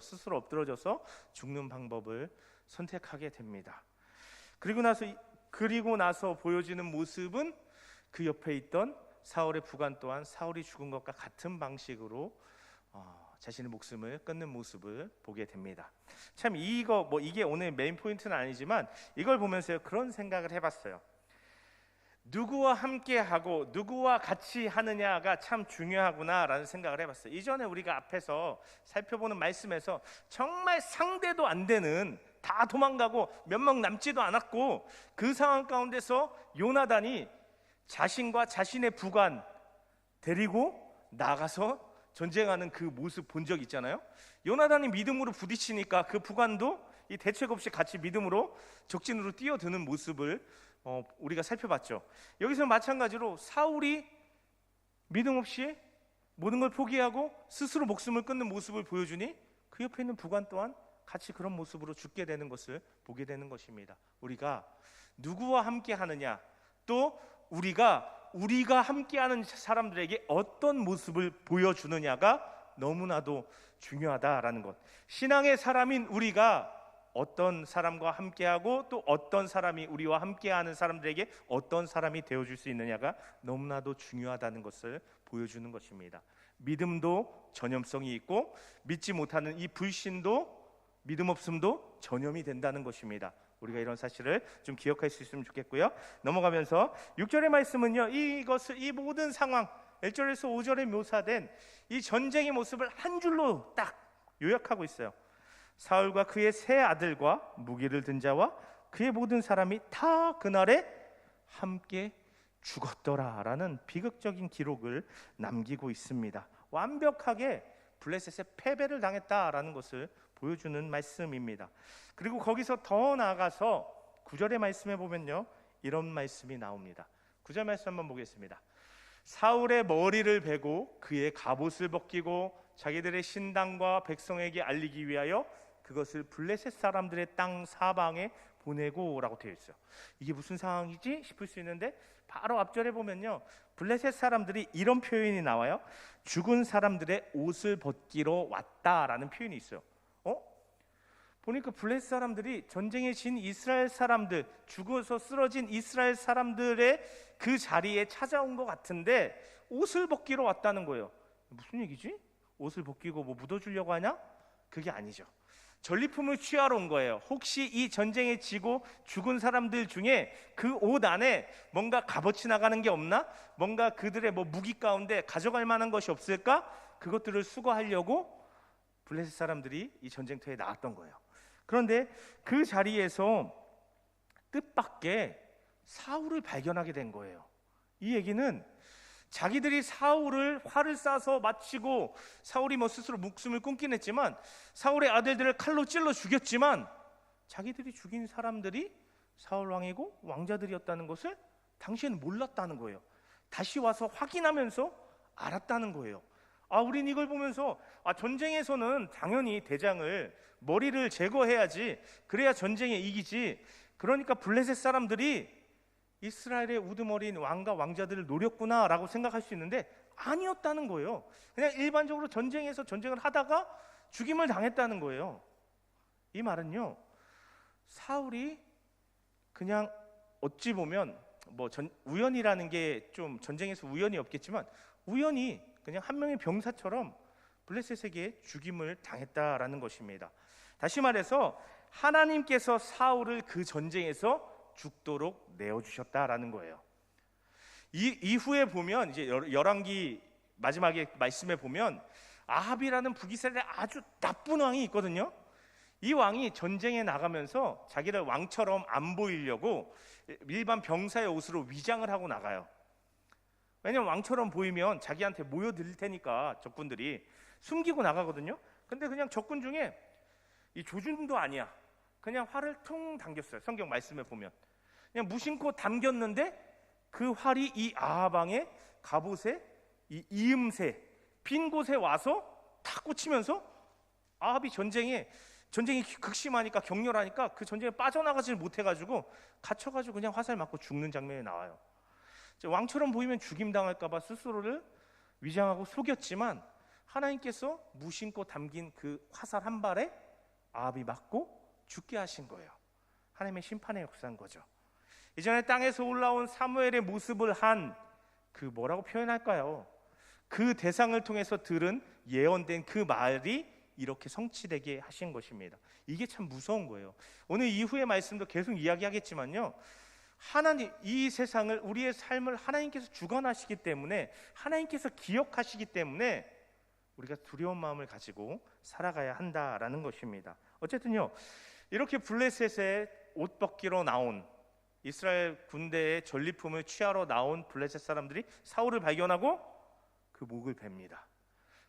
Speaker 3: 스스로 엎드러져서 죽는 방법을 선택하게 됩니다. 그리고 나서 보여지는 모습은 그 옆에 있던 사울의 부관 또한 사울이 죽은 것과 같은 방식으로 자신의 목숨을 끊는 모습을 보게 됩니다. 참 이게 오늘 메인 포인트는 아니지만 이걸 보면서 그런 생각을 해봤어요. 누구와 함께하고 누구와 같이 하느냐가 참 중요하구나라는 생각을 해봤어요. 이전에 우리가 앞에서 살펴보는 말씀에서 정말 상대도 안 되는, 다 도망가고 몇 명 남지도 않았고 그 상황 가운데서 요나단이 자신과 자신의 부관 데리고 나가서 전쟁하는 그 모습 본 적 있잖아요. 요나단이 믿음으로 부딪히니까 그 부관도 이 대책 없이 같이 믿음으로 적진으로 뛰어드는 모습을 우리가 살펴봤죠. 여기서 마찬가지로 사울이 믿음 없이 모든 걸 포기하고 스스로 목숨을 끊는 모습을 보여주니 그 옆에 있는 부관 또한 같이 그런 모습으로 죽게 되는 것을 보게 되는 것입니다. 우리가 누구와 함께 하느냐, 또 우리가 함께하는 사람들에게 어떤 모습을 보여주느냐가 너무나도 중요하다라는 것. 신앙의 사람인 우리가 어떤 사람과 함께하고 또 어떤 사람이 우리와 함께하는 사람들에게 어떤 사람이 되어줄 수 있느냐가 너무나도 중요하다는 것을 보여주는 것입니다. 믿음도 전염성이 있고 믿지 못하는 이 불신도, 믿음 없음도 전염이 된다는 것입니다. 우리가 이런 사실을 좀 기억할 수 있으면 좋겠고요. 넘어가면서 6절의 말씀은요, 이 모든 상황 1절에서 5절에 묘사된 이 전쟁의 모습을 한 줄로 딱 요약하고 있어요. 사울과 그의 세 아들과 무기를 든 자와 그의 모든 사람이 다 그날에 함께 죽었더라라는 비극적인 기록을 남기고 있습니다. 완벽하게 블레셋의 패배를 당했다라는 것을 보여주는 말씀입니다. 그리고 거기서 더 나아가서 9절의 말씀에 보면요, 이런 말씀이 나옵니다. 9절 말씀 한번 보겠습니다. 사울의 머리를 베고 그의 갑옷을 벗기고 자기들의 신당과 백성에게 알리기 위하여 그것을 블레셋 사람들의 땅 사방에 보내고라고 되어 있어요. 이게 무슨 상황이지 싶을 수 있는데 바로 앞절에 보면요, 블레셋 사람들이 이런 표현이 나와요. 죽은 사람들의 옷을 벗기러 왔다라는 표현이 있어요. 보니까 블레셋 사람들이 전쟁에 진 이스라엘 사람들, 죽어서 쓰러진 이스라엘 사람들의 그 자리에 찾아온 것 같은데 옷을 벗기러 왔다는 거예요. 무슨 얘기지? 옷을 벗기고 뭐 묻어주려고 하냐? 그게 아니죠. 전리품을 취하러 온 거예요. 혹시 이 전쟁에 지고 죽은 사람들 중에 그 옷 안에 뭔가 값어치 나가는 게 없나? 뭔가 그들의 뭐 무기 가운데 가져갈 만한 것이 없을까? 그것들을 수거하려고 블레셋 사람들이 이 전쟁터에 나왔던 거예요. 그런데 그 자리에서 뜻밖의 사울을 발견하게 된 거예요. 이 얘기는 자기들이 사울을 활을 쏴서 마치고 사울이 뭐 스스로 목숨을 끊긴 했지만 사울의 아들들을 칼로 찔러 죽였지만 자기들이 죽인 사람들이 사울 왕이고 왕자들이었다는 것을 당시에는 몰랐다는 거예요. 다시 와서 확인하면서 알았다는 거예요. 우린 이걸 보면서 전쟁에서는 당연히 대장을 머리를 제거해야지, 그래야 전쟁에 이기지. 그러니까 블레셋 사람들이 이스라엘의 우두머리인 왕과 왕자들을 노렸구나라고 생각할 수 있는데 아니었다는 거예요. 그냥 일반적으로 전쟁에서 전쟁을 하다가 죽임을 당했다는 거예요. 이 말은요, 사울이 그냥 어찌 보면 뭐 우연이라는 게 좀 전쟁에서 우연이 없겠지만 우연히 그냥 한 명의 병사처럼 블레셋에게 죽임을 당했다라는 것입니다. 다시 말해서 하나님께서 사울을 그 전쟁에서 죽도록 내어주셨다라는 거예요. 이후에 보면 이제 열왕기 마지막에 말씀에 보면 아합이라는 북이스라엘의 아주 나쁜 왕이 있거든요. 이 왕이 전쟁에 나가면서 자기를 왕처럼 안 보이려고 일반 병사의 옷으로 위장을 하고 나가요. 왜냐면 왕처럼 보이면 자기한테 모여들 테니까 적군들이 숨기고 나가거든요. 근데 그냥 적군 중에 이 조준도 아니야. 그냥 활을 퉁 당겼어요. 성경 말씀에 보면 그냥 무심코 담겼는데 그 활이 이 아합 왕의 갑옷에 이 이음새 빈 곳에 와서 탁 꽂히면서 아합이 전쟁이 극심하니까 격렬하니까 그 전쟁에 빠져나가지를 못해가지고 갇혀가지고 그냥 화살 맞고 죽는 장면이 나와요. 왕처럼 보이면 죽임당할까봐 스스로를 위장하고 속였지만 하나님께서 무심코 담긴 그 화살 한 발에 아합이 맞고 죽게 하신 거예요. 하나님의 심판의 역사인 거죠. 이전에 땅에서 올라온 사무엘의 모습을 한 그 뭐라고 표현할까요? 그 대상을 통해서 들은 예언된 그 말이 이렇게 성취되게 하신 것입니다. 이게 참 무서운 거예요. 오늘 이후의 말씀도 계속 이야기하겠지만요, 하나님, 이 세상을, 우리의 삶을 하나님께서 주관하시기 때문에, 하나님께서 기억하시기 때문에 우리가 두려운 마음을 가지고 살아가야 한다라는 것입니다. 어쨌든요, 이렇게 블레셋에 옷 벗기러 나온 이스라엘 군대의 전리품을 취하러 나온 블레셋 사람들이 사울을 발견하고 그 목을 벨니다.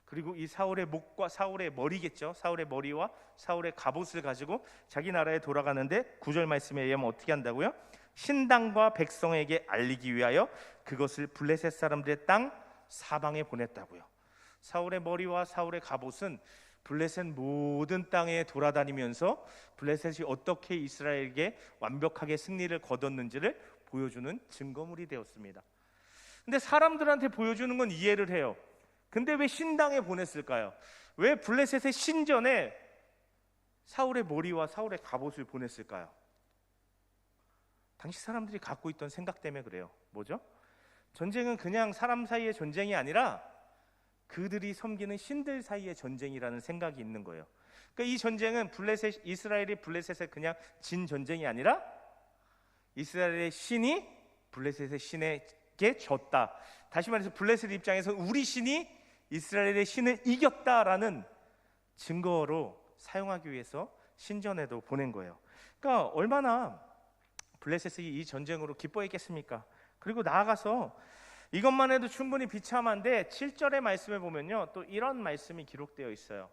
Speaker 3: 그리고 이 사울의 목과 사울의 머리겠죠, 사울의 머리와 사울의 갑옷을 가지고 자기 나라에 돌아가는데 9절 말씀에 의하면 어떻게 한다고요? 신당과 백성에게 알리기 위하여 그것을 블레셋 사람들의 땅 사방에 보냈다고요. 사울의 머리와 사울의 갑옷은 블레셋 모든 땅에 돌아다니면서 블레셋이 어떻게 이스라엘에게 완벽하게 승리를 거뒀는지를 보여주는 증거물이 되었습니다. 근데 사람들한테 보여주는 건 이해를 해요. 근데 왜 신당에 보냈을까요? 왜 블레셋의 신전에 사울의 머리와 사울의 갑옷을 보냈을까요? 당시 사람들이 갖고 있던 생각 때문에 그래요. 뭐죠? 전쟁은 그냥 사람 사이의 전쟁이 아니라 그들이 섬기는 신들 사이의 전쟁이라는 생각이 있는 거예요. 그러니까 이 전쟁은 이스라엘이 블레셋에 그냥 진 전쟁이 아니라 이스라엘의 신이 블레셋의 신에게 졌다. 다시 말해서 블레셋 입장에서 우리 신이 이스라엘의 신을 이겼다라는 증거로 사용하기 위해서 신전에도 보낸 거예요. 그러니까 얼마나 블레셋이 이 전쟁으로 기뻐했겠습니까? 그리고 나아가서 이것만 해도 충분히 비참한데 7절의 말씀을 보면요, 또 이런 말씀이 기록되어 있어요.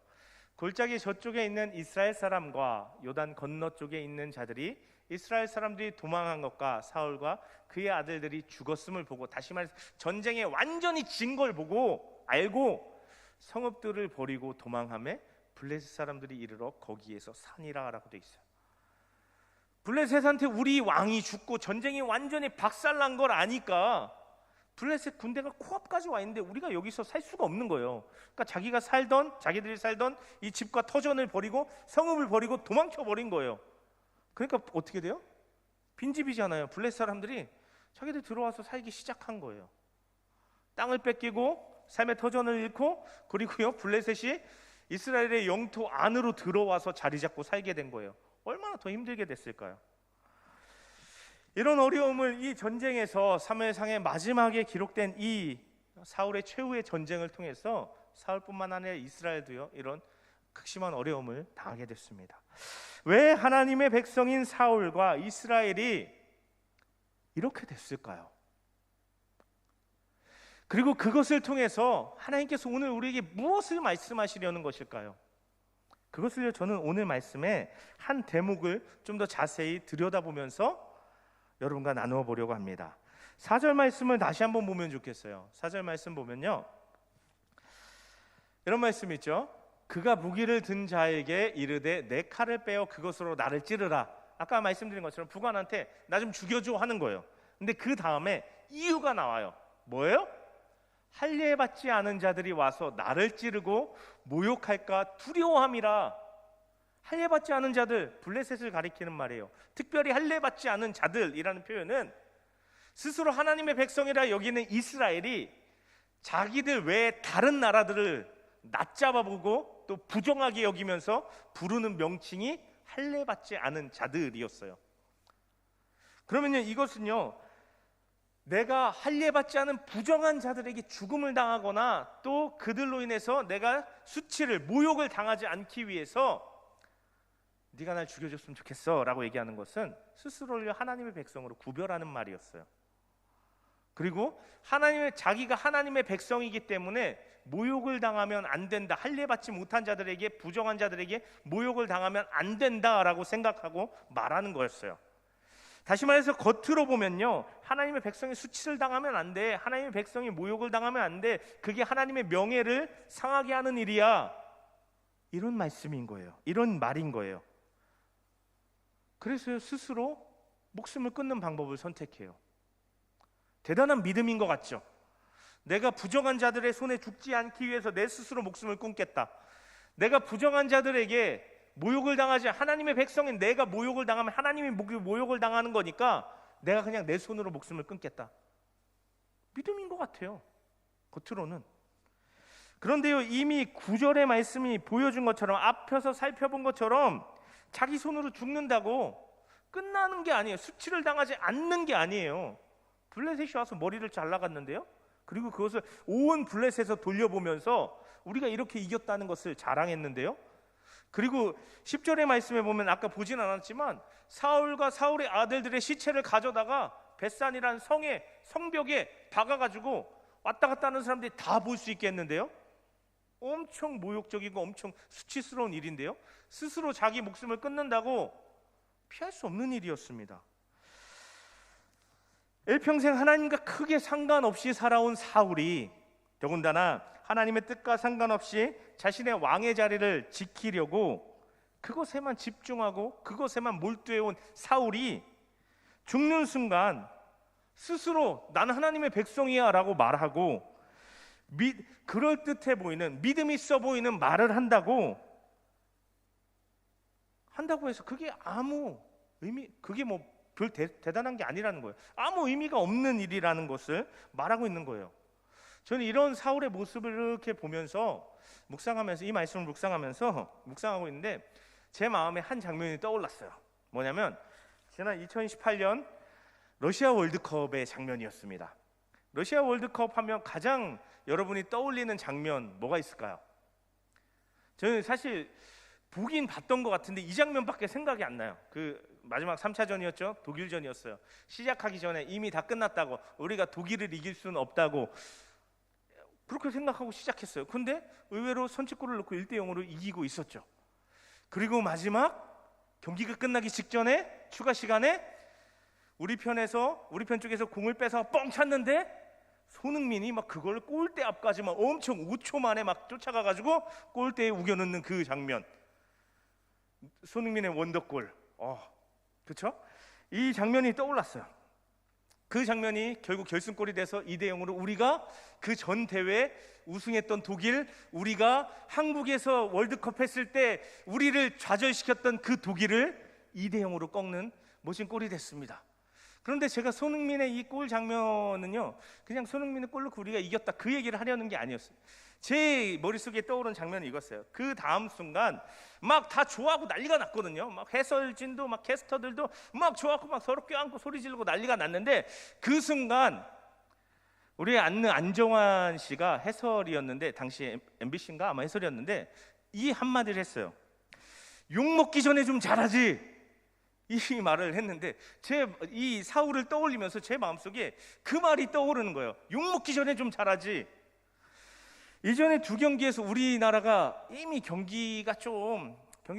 Speaker 3: 골짜기 저쪽에 있는 이스라엘 사람과 요단 건너 쪽에 있는 자들이 이스라엘 사람들이 도망한 것과 사울과 그의 아들들이 죽었음을 보고, 다시 말해서 전쟁에 완전히 진 걸 보고 알고 성읍들을 버리고 도망하며 블레셋 사람들이 이르러 거기에서 산이라라고 돼 있어요. 블레셋한테 우리 왕이 죽고 전쟁이 완전히 박살난 걸 아니까 블레셋 군대가 코앞까지 와 있는데 우리가 여기서 살 수가 없는 거예요. 그러니까 자기들이 살던 이 집과 터전을 버리고 성읍을 버리고 도망쳐 버린 거예요. 그러니까 어떻게 돼요? 빈집이잖아요. 블레셋 사람들이 자기들 들어와서 살기 시작한 거예요. 땅을 뺏기고 삶의 터전을 잃고, 그리고요 블레셋이 이스라엘의 영토 안으로 들어와서 자리 잡고 살게 된 거예요. 얼마나 더 힘들게 됐을까요? 이런 어려움을 이 전쟁에서 사무엘상의 마지막에 기록된 이 사울의 최후의 전쟁을 통해서 사울뿐만 아니라 이스라엘도요 이런 극심한 어려움을 당하게 됐습니다. 왜 하나님의 백성인 사울과 이스라엘이 이렇게 됐을까요? 그리고 그것을 통해서 하나님께서 오늘 우리에게 무엇을 말씀하시려는 것일까요? 그것을 저는 오늘 말씀에 한 대목을 좀 더 자세히 들여다보면서 여러분과 나누어 보려고 합니다. 4절 말씀을 다시 한번 보면 좋겠어요. 4절 말씀 보면요, 이런 말씀 있죠. 그가 무기를 든 자에게 이르되 내 칼을 빼어 그것으로 나를 찌르라. 아까 말씀드린 것처럼 북한한테 나 좀 죽여줘 하는 거예요. 근데 그 다음에 이유가 나와요. 뭐예요? 할례받지 않은 자들이 와서 나를 찌르고 모욕할까 두려워함이라. 할례받지 않은 자들, 블레셋을 가리키는 말이에요. 특별히 할례받지 않은 자들이라는 표현은 스스로 하나님의 백성이라 여기는 이스라엘이 자기들 외에 다른 나라들을 낮잡아보고 또 부정하게 여기면서 부르는 명칭이 할례받지 않은 자들이었어요. 그러면요, 이것은요, 내가 할례받지 않은 부정한 자들에게 죽음을 당하거나 또 그들로 인해서 내가 수치를, 모욕을 당하지 않기 위해서 네가 날 죽여줬으면 좋겠어 라고 얘기하는 것은 스스로를 하나님의 백성으로 구별하는 말이었어요. 그리고 자기가 하나님의 백성이기 때문에 모욕을 당하면 안 된다, 할례받지 못한 자들에게, 부정한 자들에게 모욕을 당하면 안 된다라고 생각하고 말하는 거였어요. 다시 말해서 겉으로 보면요, 하나님의 백성이 수치를 당하면 안 돼, 하나님의 백성이 모욕을 당하면 안 돼, 그게 하나님의 명예를 상하게 하는 일이야, 이런 말씀인 거예요. 이런 말인 거예요. 그래서 스스로 목숨을 끊는 방법을 선택해요. 대단한 믿음인 것 같죠? 내가 부정한 자들의 손에 죽지 않기 위해서 내 스스로 목숨을 끊겠다. 내가 부정한 자들에게 모욕을 당하지, 하나님의 백성인 내가 모욕을 당하면 하나님이 모욕을 당하는 거니까 내가 그냥 내 손으로 목숨을 끊겠다. 믿음인 것 같아요, 겉으로는. 그런데요, 이미 9절의 말씀이 보여준 것처럼, 앞에서 살펴본 것처럼 자기 손으로 죽는다고 끝나는 게 아니에요. 수치를 당하지 않는 게 아니에요. 블레셋이 와서 머리를 잘라갔는데요, 그리고 그것을 온 블레셋에서 돌려보면서 우리가 이렇게 이겼다는 것을 자랑했는데요, 그리고 10절의 말씀에 보면 아까 보진 않았지만 사울과 사울의 아들들의 시체를 가져다가 벳산이라는 성벽에 박아가지고 왔다 갔다 하는 사람들이 다 볼 수 있게 했는데요, 엄청 모욕적이고 엄청 수치스러운 일인데요, 스스로 자기 목숨을 끊는다고 피할 수 없는 일이었습니다. 일평생 하나님과 크게 상관없이 살아온 사울이 더군다나 하나님의 뜻과 상관없이 자신의 왕의 자리를 지키려고 그것에만 집중하고 그것에만 몰두해온 사울이 죽는 순간 스스로 나는 하나님의 백성이야 라고 말하고 그럴듯해 보이는, 믿음 있어 보이는 말을 한다고 해서 그게 아무 의미, 그게 뭐 별 대단한 게 아니라는 거예요. 아무 의미가 없는 일이라는 것을 말하고 있는 거예요. 저는 이런 사울의 모습을 이렇게 보면서 묵상하면서, 이 말씀을 묵상하고 있는데 제 마음에 한 장면이 떠올랐어요. 뭐냐면 지난 2018년 러시아 월드컵의 장면이었습니다. 러시아 월드컵 하면 가장 여러분이 떠올리는 장면 뭐가 있을까요? 저는 사실 보긴 봤던 것 같은데 이 장면밖에 생각이 안 나요. 그 마지막 3차전이었죠. 독일전이었어요. 시작하기 전에 이미 다 끝났다고, 우리가 독일을 이길 수는 없다고 그렇게 생각하고 시작했어요. 근데 의외로 선취골을 넣고 1대0으로 이기고 있었죠. 그리고 마지막 경기가 끝나기 직전에 추가 시간에 우리 편 쪽에서 공을 빼서 뻥 찼는데 손흥민이 막 그걸 골대 앞까지 막 엄청 5초 만에 막 쫓아가가지고 골대에 우겨넣는 그 장면, 손흥민의 원더골, 그렇죠? 이 장면이 떠올랐어요. 그 장면이 결국 결승골이 돼서 2대0으로 우리가 그 전 대회 우승했던 독일, 우리가 한국에서 월드컵 했을 때 우리를 좌절시켰던 그 독일을 2대0으로 꺾는 멋진 골이 됐습니다. 그런데 제가 손흥민의 이 골 장면은요, 그냥 손흥민의 골로 우리가 이겼다 그 얘기를 하려는 게 아니었어요. 제 머릿속에 떠오른 장면이 이거였어요. 그 다음 순간 막 다 좋아하고 난리가 났거든요. 막 해설진도 막 캐스터들도 막 좋아하고 막 서로 껴안고 소리 지르고 난리가 났는데, 그 순간 우리 아는 안정환 씨가 해설이었는데, 당시 MBC인가 아마 해설이었는데, 이 한마디를 했어요. 욕 먹기 전에 좀 잘하지, 이 말을 했는데, 제 이 사울을 떠올리면서 제 마음속에 그 말이 떠오르는 거예요. 욕 먹기 전에 좀 잘하지. 이전에 2경기에서 우리나라가 이미 경기를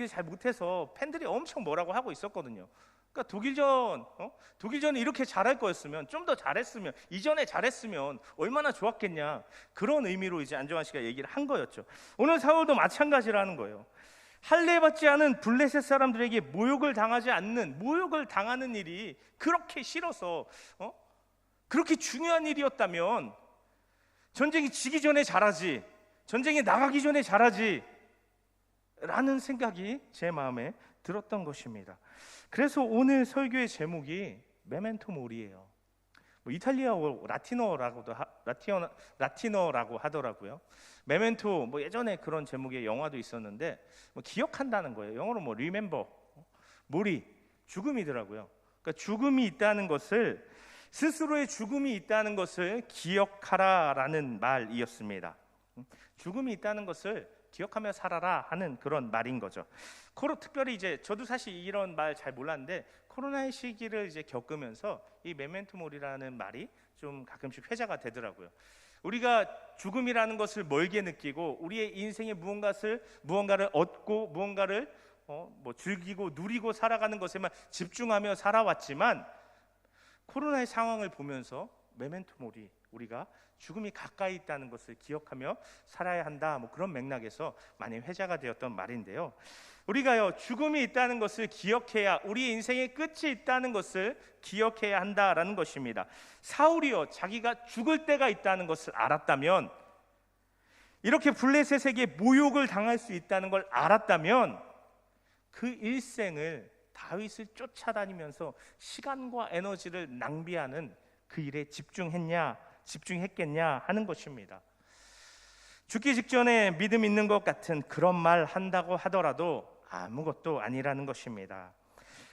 Speaker 3: 잘 못해서 팬들이 엄청 뭐라고 하고 있었거든요. 그러니까 독일전에 이렇게 잘할 거였으면, 좀 더 잘했으면, 이전에 잘했으면 얼마나 좋았겠냐, 그런 의미로 이제 안정환 씨가 얘기를 한 거였죠. 오늘 사울도 마찬가지라는 거예요. 할례받지 않은 블레셋 사람들에게 모욕을 당하는 일이 그렇게 싫어서, 그렇게 중요한 일이었다면 전쟁이 지기 전에 잘하지, 전쟁에 나가기 전에 잘하지 라는 생각이 제 마음에 들었던 것입니다. 그래서 오늘 설교의 제목이 메멘토 모리예요. 이탈리아어 라틴어라고 하더라고요. 메멘토, 예전에 그런 제목의 영화도 있었는데, 기억한다는 거예요. 영어로 remember, 모리, 죽음이더라고요. 그러니까 죽음이 있다는 것을, 스스로의 죽음이 있다는 것을 기억하라라는 말이었습니다. 죽음이 있다는 것을 기억하며 살아라 하는 그런 말인 거죠. 특별히 이제 저도 사실 이런 말 잘 몰랐는데, 코로나의 시기를 이제 겪으면서 이 메멘토 모리라는 말이 좀 가끔씩 회자가 되더라고요. 우리가 죽음이라는 것을 멀게 느끼고 우리의 인생에 무언가를 얻고 무언가를 즐기고 누리고 살아가는 것에만 집중하며 살아왔지만, 코로나의 상황을 보면서 메멘토 모리, 우리가 죽음이 가까이 있다는 것을 기억하며 살아야 한다, 그런 맥락에서 많이 회자가 되었던 말인데요. 우리가요, 죽음이 있다는 것을 기억해야, 우리의 인생의 끝이 있다는 것을 기억해야 한다라는 것입니다. 사울이요, 자기가 죽을 때가 있다는 것을 알았다면, 이렇게 블레셋에게 모욕을 당할 수 있다는 걸 알았다면, 그 일생을 다윗을 쫓아다니면서 시간과 에너지를 낭비하는 그 일에 집중했겠냐 하는 것입니다. 죽기 직전에 믿음 있는 것 같은 그런 말 한다고 하더라도 아무것도 아니라는 것입니다.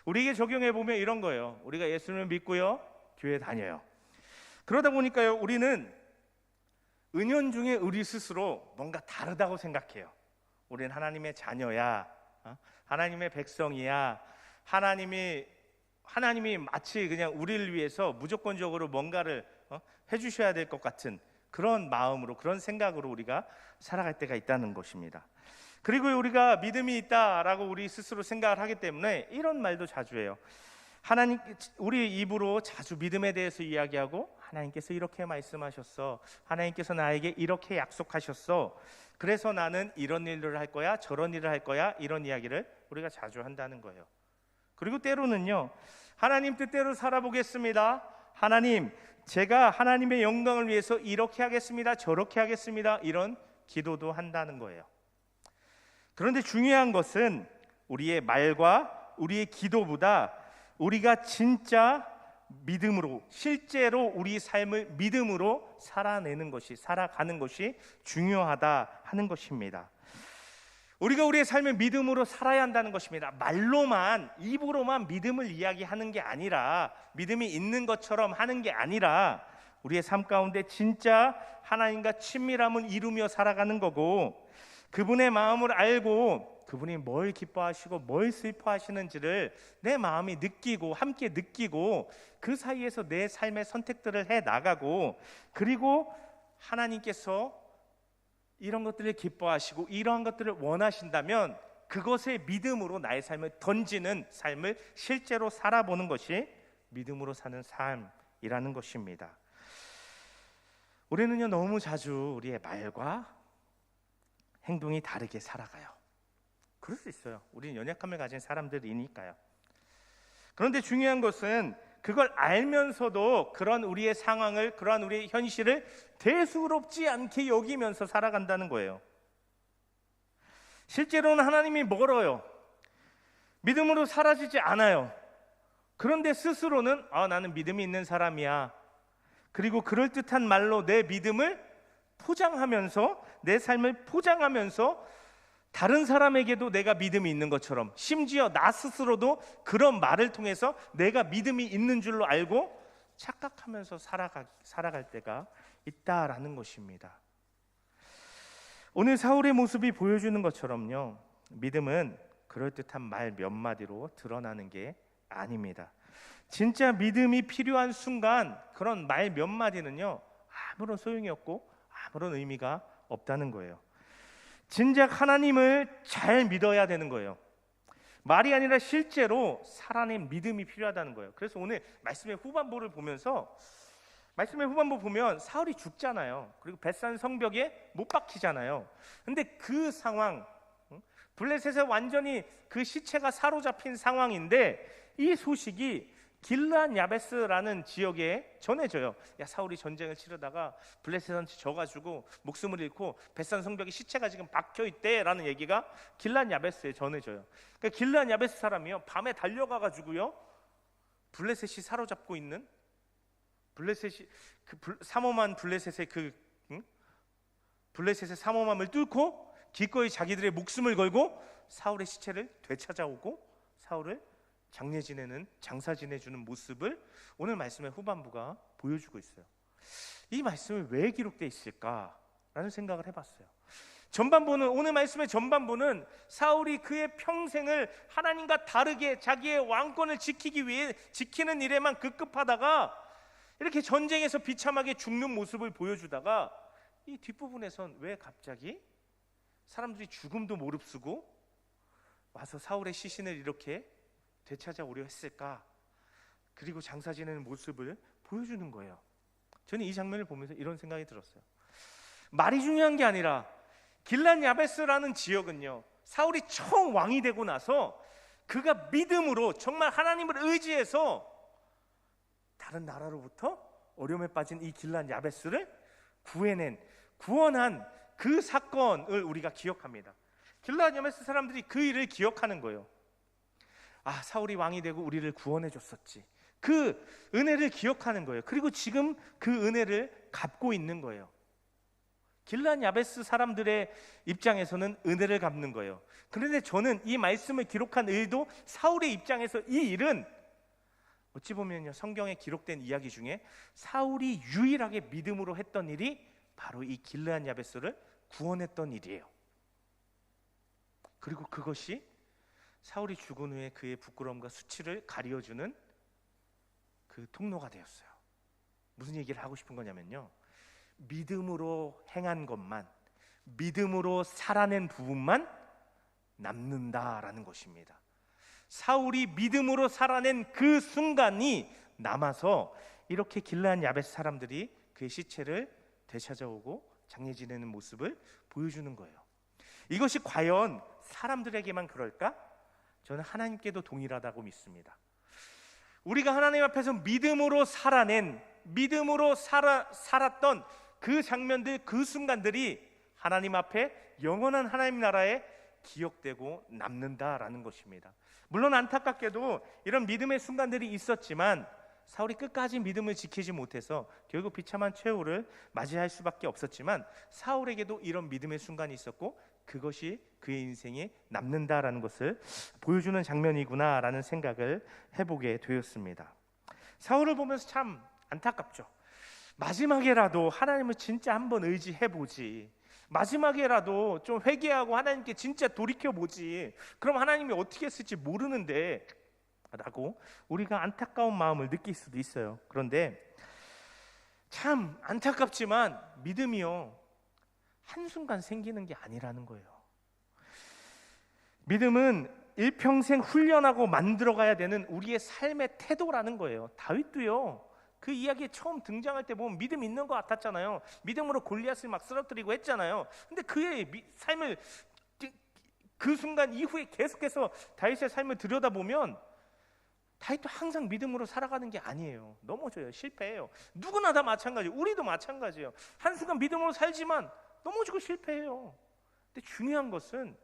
Speaker 3: 우리에게 적용해 보면 이런 거예요. 우리가 예수님을 믿고요, 교회 다녀요. 그러다 보니까요, 우리는 은연중에 우리 스스로 뭔가 다르다고 생각해요. 우리는 하나님의 자녀야, 하나님의 백성이야, 하나님이 마치 그냥 우리를 위해서 무조건적으로 뭔가를 해주셔야 될 것 같은 그런 마음으로, 그런 생각으로 우리가 살아갈 때가 있다는 것입니다. 그리고 우리가 믿음이 있다라고 우리 스스로 생각을 하기 때문에 이런 말도 자주 해요. 우리 입으로 자주 믿음에 대해서 이야기하고, 하나님께서 이렇게 말씀하셨어, 하나님께서 나에게 이렇게 약속하셨어, 그래서 나는 이런 일을 할 거야, 저런 일을 할 거야, 이런 이야기를 우리가 자주 한다는 거예요. 그리고 때로는요, 하나님 뜻대로 살아보겠습니다, 하나님, 제가 하나님의 영광을 위해서 이렇게 하겠습니다, 저렇게 하겠습니다, 이런 기도도 한다는 거예요. 그런데 중요한 것은 우리의 말과 우리의 기도보다 우리가 진짜 믿음으로, 실제로 우리 삶을 믿음으로 살아가는 것이 중요하다 하는 것입니다. 우리가 우리의 삶을 믿음으로 살아야 한다는 것입니다. 말로만, 입으로만 믿음을 이야기하는 게 아니라, 믿음이 있는 것처럼 하는 게 아니라, 우리의 삶 가운데 진짜 하나님과 친밀함을 이루며 살아가는 거고, 그분의 마음을 알고 그분이 뭘 기뻐하시고 뭘 슬퍼하시는지를 내 마음이 느끼고, 함께 느끼고, 그 사이에서 내 삶의 선택들을 해 나가고, 그리고 하나님께서 이런 것들을 기뻐하시고 이러한 것들을 원하신다면 그것의 믿음으로 나의 삶을 던지는 삶을 실제로 살아보는 것이 믿음으로 사는 삶이라는 것입니다. 우리는요 너무 자주 우리의 말과 행동이 다르게 살아가요. 그럴 수 있어요. 우리는 연약함을 가진 사람들이니까요. 그런데 중요한 것은 그걸 알면서도 그런 우리의 상황을, 그러한 우리의 현실을 대수롭지 않게 여기면서 살아간다는 거예요. 실제로는 하나님이 멀어요. 믿음으로 사라지지 않아요. 그런데 스스로는 나는 믿음이 있는 사람이야. 그리고 그럴듯한 말로 내 믿음을 포장하면서, 내 삶을 포장하면서 다른 사람에게도 내가 믿음이 있는 것처럼, 심지어 나 스스로도 그런 말을 통해서 내가 믿음이 있는 줄로 알고 착각하면서 살아갈 때가 있다라는 것입니다. 오늘 사울의 모습이 보여주는 것처럼요, 믿음은 그럴듯한 말 몇 마디로 드러나는 게 아닙니다. 진짜 믿음이 필요한 순간 그런 말 몇 마디는요 아무런 소용이 없고 아무런 의미가 없다는 거예요. 진작 하나님을 잘 믿어야 되는 거예요. 말이 아니라 실제로 살아낸 믿음이 필요하다는 거예요. 그래서 오늘 말씀의 후반부를 보면서, 말씀의 후반부 보면 사울이 죽잖아요. 그리고 벳산 성벽에 못 박히잖아요. 근데 그 상황, 블레셋에 완전히 그 시체가 사로잡힌 상황인데 이 소식이 길르앗 야베스라는 지역에 전해져요. 야, 사울이 전쟁을 치르다가 블레셋한테 져가지고 목숨을 잃고 벳산 성벽에 시체가 지금 박혀 있대라는 얘기가 길르앗 야베스에 전해져요. 그러니까 길르앗 야베스 사람이요 밤에 달려가가지고요 블레셋이 사로잡고 있는 블레셋이 삼엄한 블레셋의 블레셋의 삼엄함을 뚫고 기꺼이 자기들의 목숨을 걸고 사울의 시체를 되찾아오고 사울을 장례 지내는, 장사 지내주는 모습을 오늘 말씀의 후반부가 보여주고 있어요. 이 말씀이 왜 기록되어 있을까라는 생각을 해봤어요. 전반부는, 오늘 말씀의 전반부는 사울이 그의 평생을 하나님과 다르게 자기의 왕권을 지키기 위해 지키는 일에만 급급하다가 이렇게 전쟁에서 비참하게 죽는 모습을 보여주다가 이 뒷부분에선 왜 갑자기 사람들이 죽음도 무릅쓰고 와서 사울의 시신을 이렇게 되찾아오려 했을까? 그리고 장사 지내는 모습을 보여주는 거예요. 저는 이 장면을 보면서 이런 생각이 들었어요. 말이 중요한 게 아니라 길르앗 야베스라는 지역은요 사울이 처음 왕이 되고 나서 그가 믿음으로 정말 하나님을 의지해서 다른 나라로부터 어려움에 빠진 이 길르앗 야베스를 구원한 그 사건을 우리가 기억합니다. 길르앗 야베스 사람들이 그 일을 기억하는 거예요. 사울이 왕이 되고 우리를 구원해 줬었지. 그 은혜를 기억하는 거예요. 그리고 지금 그 은혜를 갚고 있는 거예요. 길르앗 야베스 사람들의 입장에서는 은혜를 갚는 거예요. 그런데 저는 이 말씀을 기록한 일도 사울의 입장에서 이 일은 어찌 보면요 성경에 기록된 이야기 중에 사울이 유일하게 믿음으로 했던 일이 바로 이 길르앗 야베스를 구원했던 일이에요. 그리고 그것이 사울이 죽은 후에 그의 부끄러움과 수치를 가려주는 그 통로가 되었어요. 무슨 얘기를 하고 싶은 거냐면요, 믿음으로 행한 것만, 믿음으로 살아낸 부분만 남는다라는 것입니다. 사울이 믿음으로 살아낸 그 순간이 남아서 이렇게 길르앗 야베스 사람들이 그의 시체를 되찾아오고 장례 지내는 모습을 보여주는 거예요. 이것이 과연 사람들에게만 그럴까? 저는 하나님께도 동일하다고 믿습니다. 우리가 하나님 앞에서 믿음으로 살았던 그 장면들, 그 순간들이 하나님 앞에 영원한 하나님 나라에 기억되고 남는다라는 것입니다. 물론 안타깝게도 이런 믿음의 순간들이 있었지만 사울이 끝까지 믿음을 지키지 못해서 결국 비참한 최후를 맞이할 수밖에 없었지만 사울에게도 이런 믿음의 순간이 있었고 그것이 그의 인생에 남는다라는 것을 보여주는 장면이구나라는 생각을 해보게 되었습니다. 사울을 보면서 참 안타깝죠. 마지막에라도 하나님을 진짜 한번 의지해보지, 마지막에라도 좀 회개하고 하나님께 진짜 돌이켜보지, 그럼 하나님이 어떻게 했을지 모르는데 라고 우리가 안타까운 마음을 느낄 수도 있어요. 그런데 참 안타깝지만 믿음이요 한순간 생기는 게 아니라는 거예요. 믿음은 일평생 훈련하고 만들어가야 되는 우리의 삶의 태도라는 거예요. 다윗도요 그 이야기에 처음 등장할 때 보면 믿음 있는 것 같았잖아요. 믿음으로 골리앗을 막 쓰러뜨리고 했잖아요. 근데 그의 삶을 그 순간 이후에 계속해서 다윗의 삶을 들여다보면 다윗도 항상 믿음으로 살아가는 게 아니에요. 넘어져요. 실패해요. 누구나 다 마찬가지예요. 우리도 마찬가지예요. 한순간 믿음으로 살지만 넘어지고 실패해요. 근데 중요한 것은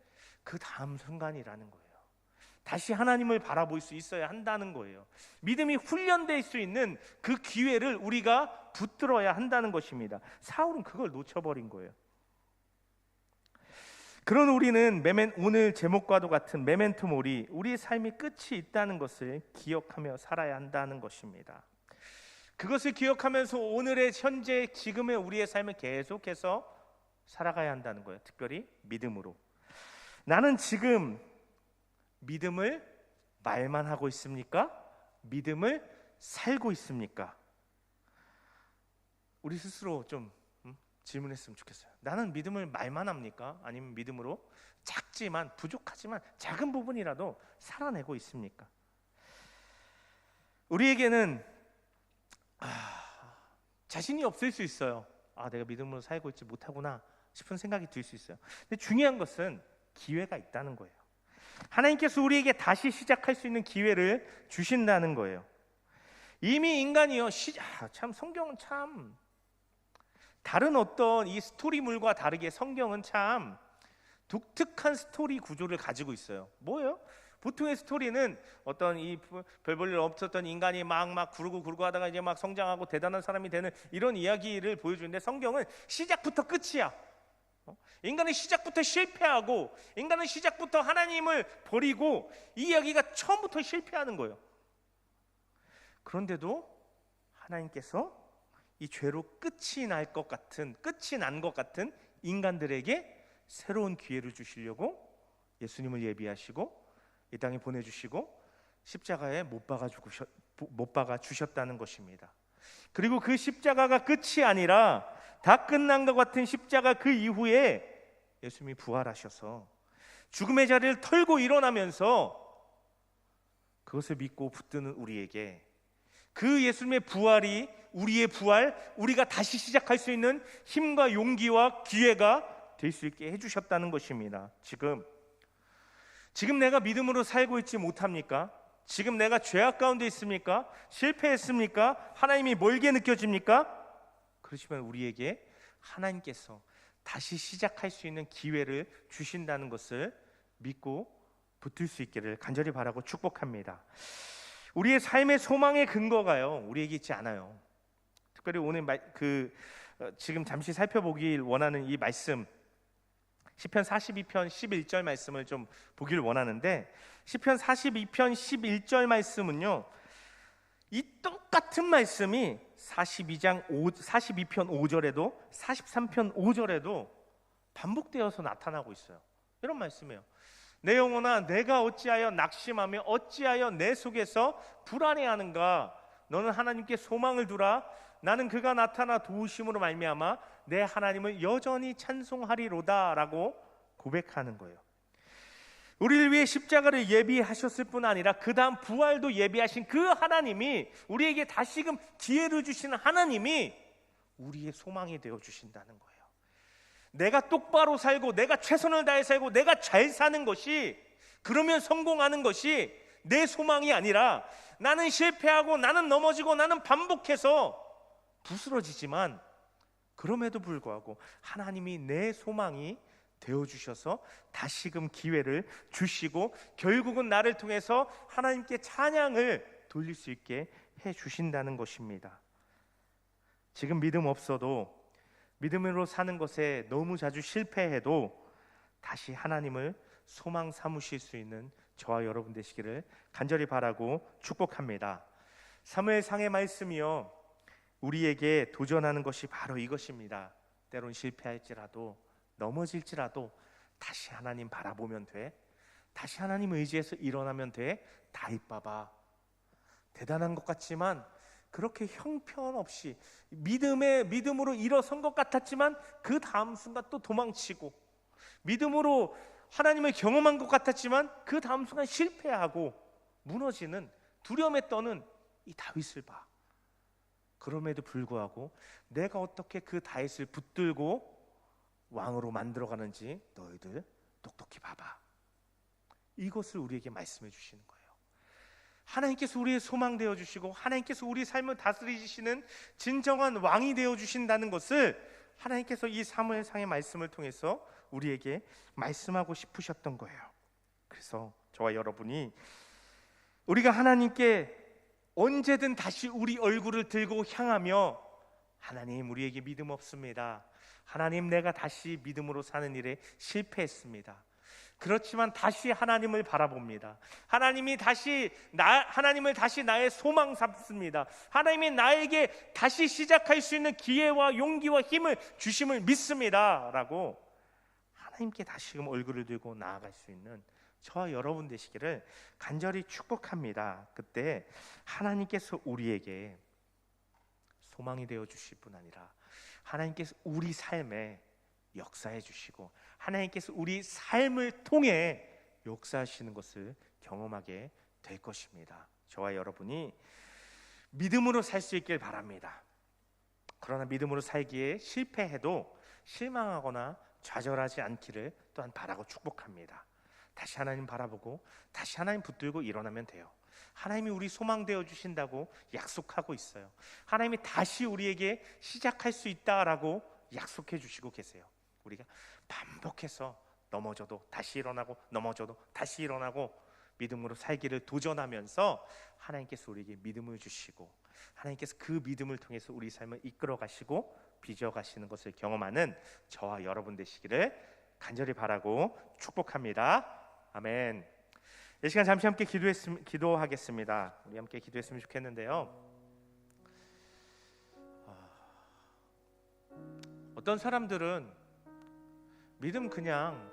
Speaker 3: 그 다음 순간이라는 거예요. 다시 하나님을 바라볼 수 있어야 한다는 거예요. 믿음이 훈련될 수 있는 그 기회를 우리가 붙들어야 한다는 것입니다. 사울은 그걸 놓쳐버린 거예요. 그런 우리는 오늘 제목과도 같은 메멘토 모리, 우리의 삶이 끝이 있다는 것을 기억하며 살아야 한다는 것입니다. 그것을 기억하면서 오늘의 현재 지금의 우리의 삶을 계속해서 살아가야 한다는 거예요. 특별히 믿음으로. 나는 지금 믿음을 말만 하고 있습니까? 믿음을 살고 있습니까? 우리 스스로 좀 질문했으면 좋겠어요. 나는 믿음을 말만 합니까? 아니면 믿음으로 작지만 부족하지만 작은 부분이라도 살아내고 있습니까? 우리에게는 자신이 없을 수 있어요. 내가 믿음으로 살고 있지 못하구나 싶은 생각이 들 수 있어요. 근데 중요한 것은 기회가 있다는 거예요. 하나님께서 우리에게 다시 시작할 수 있는 기회를 주신다는 거예요. 이미 인간이요, 참 성경은 참 다른 어떤 이 스토리물과 다르게 성경은 참 독특한 스토리 구조를 가지고 있어요. 뭐예요? 보통의 스토리는 어떤 이 별 볼 일 없었던 인간이 막 구르고 하다가 이제 막 성장하고 대단한 사람이 되는 이런 이야기를 보여주는데, 성경은 시작부터 끝이야. 인간은 시작부터 실패하고, 인간은 시작부터 하나님을 버리고, 이 이야기가 처음부터 실패하는 거예요. 그런데도 하나님께서 이 죄로 끝이 난 것 같은 인간들에게 새로운 기회를 주시려고 예수님을 예비하시고 이 땅에 보내주시고 십자가에 못 박아 주셨다는 것입니다. 그리고 그 십자가가 끝이 아니라 다 끝난 것 같은 십자가 그 이후에 예수님이 부활하셔서 죽음의 자리를 털고 일어나면서 그것을 믿고 붙드는 우리에게 그 예수님의 부활이 우리의 부활, 우리가 다시 시작할 수 있는 힘과 용기와 기회가 될 수 있게 해주셨다는 것입니다. 지금 내가 믿음으로 살고 있지 못합니까? 지금 내가 죄악 가운데 있습니까? 실패했습니까? 하나님이 멀게 느껴집니까? 그렇지만 우리에게 하나님께서 다시 시작할 수 있는 기회를 주신다는 것을 믿고 붙들 수 있기를 간절히 바라고 축복합니다. 우리의 삶의 소망의 근거가요, 우리에게 있지 않아요. 특별히 오늘 지금 잠시 살펴보길 원하는 이 말씀, 시편 42편 11절 말씀을 좀 보길 원하는데, 시편 42편 11절 말씀은요, 이 똑같은 말씀이 42편 5절에도 43편 5절에도 반복되어서 나타나고 있어요. 이런 말씀이에요. 내 영혼아, 내가 어찌하여 낙심하며 어찌하여 내 속에서 불안해하는가? 너는 하나님께 소망을 두라. 나는 그가 나타나 도우심으로 말미암아 내 하나님을 여전히 찬송하리로다 라고 고백하는 거예요. 우리를 위해 십자가를 예비하셨을 뿐 아니라 그 다음 부활도 예비하신 그 하나님이, 우리에게 다시금 기회를 주시는 하나님이 우리의 소망이 되어 주신다는 거예요. 내가 똑바로 살고 내가 최선을 다해 살고 내가 잘 사는 것이, 그러면 성공하는 것이 내 소망이 아니라, 나는 실패하고 나는 넘어지고 나는 반복해서 부스러지지만 그럼에도 불구하고 하나님이 내 소망이 되어주셔서 다시금 기회를 주시고 결국은 나를 통해서 하나님께 찬양을 돌릴 수 있게 해주신다는 것입니다. 지금 믿음 없어도, 믿음으로 사는 것에 너무 자주 실패해도 다시 하나님을 소망 삼으실 수 있는 저와 여러분 되시기를 간절히 바라고 축복합니다. 사무엘상의 말씀이요, 우리에게 도전하는 것이 바로 이것입니다. 때론 실패할지라도, 넘어질지라도 다시 하나님 바라보면 돼. 다시 하나님 의지해서 일어나면 돼. 다윗 봐봐, 대단한 것 같지만 그렇게 형편없이 믿음으로 일어선 것 같았지만 그 다음 순간 또 도망치고, 믿음으로 하나님을 경험한 것 같았지만 그 다음 순간 실패하고 무너지는, 두려움에 떠는 이 다윗을 봐. 그럼에도 불구하고 내가 어떻게 그 다윗을 붙들고 왕으로 만들어가는지 너희들 똑똑히 봐봐. 이것을 우리에게 말씀해 주시는 거예요. 하나님께서 우리의 소망 되어 주시고 하나님께서 우리 삶을 다스리시는 진정한 왕이 되어 주신다는 것을 하나님께서 이 사무엘상의 말씀을 통해서 우리에게 말씀하고 싶으셨던 거예요. 그래서 저와 여러분이 우리가 하나님께 언제든 다시 우리 얼굴을 들고 향하며 하나님, 우리에게 믿음 없습니다. 하나님, 내가 다시 믿음으로 사는 일에 실패했습니다. 그렇지만 다시 하나님을 바라봅니다. 하나님을 다시 나의 소망 삼습니다. 하나님이 나에게 다시 시작할 수 있는 기회와 용기와 힘을 주심을 믿습니다 라고 하나님께 다시금 얼굴을 들고 나아갈 수 있는 저와 여러분 되시기를 간절히 축복합니다. 그때 하나님께서 우리에게 소망이 되어 주실 뿐 아니라 하나님께서 우리 삶에 역사해 주시고 하나님께서 우리 삶을 통해 역사하시는 것을 경험하게 될 것입니다. 저와 여러분이 믿음으로 살 수 있길 바랍니다. 그러나 믿음으로 살기에 실패해도 실망하거나 좌절하지 않기를 또한 바라고 축복합니다. 다시 하나님 바라보고 다시 하나님 붙들고 일어나면 돼요. 하나님이 우리 소망 되어 주신다고 약속하고 있어요. 하나님이 다시 우리에게 시작할 수 있다라고 약속해 주시고 계세요. 우리가 반복해서 넘어져도 다시 일어나고 넘어져도 다시 일어나고 믿음으로 살기를 도전하면서 하나님께서 우리에게 믿음을 주시고 하나님께서 그 믿음을 통해서 우리 삶을 이끌어 가시고 빚어 가시는 것을 경험하는 저와 여러분 되시기를 간절히 바라고 축복합니다. 아멘. 이 시간 잠시 함께 기도하겠습니다. 우리 함께 기도했으면 좋겠는데요. 어떤 사람들은 믿음 그냥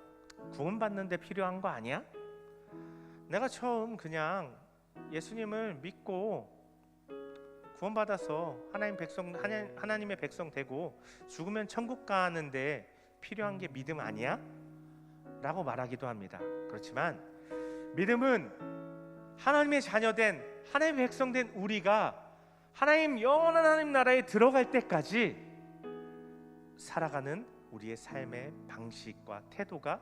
Speaker 3: 구원받는데 필요한 거 아니야? 내가 처음 그냥 예수님을 믿고 구원받아서 하나님의 백성 되고 죽으면 천국 가는데 필요한 게 믿음 아니야? 라고 말하기도 합니다. 그렇지만 믿음은 하나님의 자녀된 하나님의 백성된 우리가 하나님 영원한 하나님 나라에 들어갈 때까지 살아가는 우리의 삶의 방식과 태도가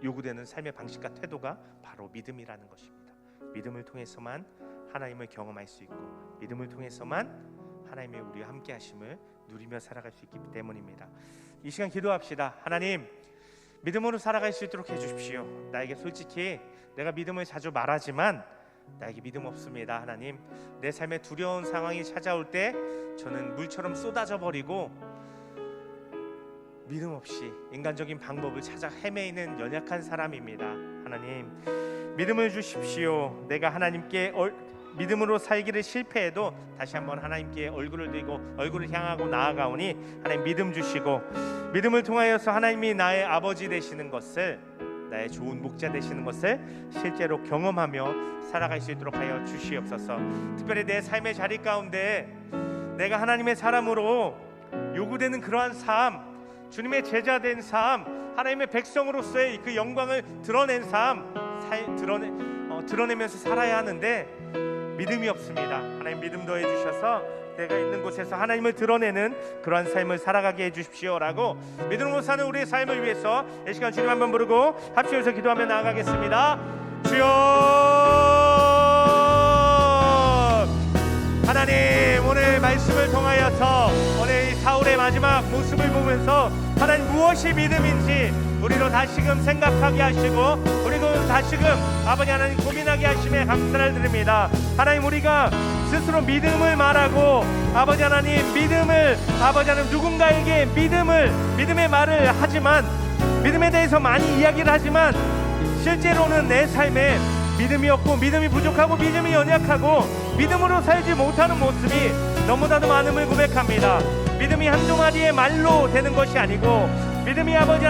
Speaker 3: 요구되는 삶의 방식과 태도가 바로 믿음이라는 것입니다. 믿음을 통해서만 하나님을 경험할 수 있고 믿음을 통해서만 하나님의 우리와 함께 하심을 누리며 살아갈 수 있기 때문입니다. 이 시간 기도합시다. 하나님, 믿음으로 살아갈 수 있도록 해주십시오. 나에게 솔직히 내가 믿음을 자주 말하지만 나에게 믿음 없습니다. 하나님, 내 삶에 두려운 상황이 찾아올 때 저는 물처럼 쏟아져 버리고 믿음 없이 인간적인 방법을 찾아 헤매이는 연약한 사람입니다. 하나님, 믿음을 주십시오. 내가 하나님께 믿음으로 살기를 실패해도 다시 한번 하나님께 얼굴을 들고 얼굴을 향하고 나아가오니 하나님 믿음 주시고 믿음을 통하여서 하나님이 나의 아버지 되시는 것을, 나의 좋은 목자 되시는 것을 실제로 경험하며 살아갈 수 있도록 하여 주시옵소서. 특별히 내 삶의 자리 가운데 내가 하나님의 사람으로 요구되는 그러한 삶, 주님의 제자된 삶, 하나님의 백성으로서의 그 영광을 드러낸 삶 드러내면서 살아야 하는데 믿음이 없습니다. 하나님 믿음 더해 주셔서 내가 있는 곳에서 하나님을 드러내는 그러한 삶을 살아가게 해주십시오라고 믿음으로 사는 우리의 삶을 위해서 이 시간 주님 한번 부르고 합심해서 기도하며 나아가겠습니다. 주여, 하나님 오늘 말씀을 통하여서 오늘 이 사울의 마지막 모습을 보면서 하나님 무엇이 믿음인지 우리로 다시금 생각하게 하시고 우리도 다시금 아버지 하나님 고민하게 하심에 감사를 드립니다. 하나님, 우리가 스스로 믿음을 말하고 아버지 하나님 믿음을 아버지 하나님 누군가에게 믿음의 말을 하지만 믿음에 대해서 많이 이야기를 하지만 실제로는 내 삶에 믿음이 없고 믿음이 부족하고 믿음이 연약하고 믿음으로 살지 못하는 모습이 너무나도 많음을 고백합니다. 믿음이 한두 마디의 말로 되는 것이 아니고 믿음이 아버지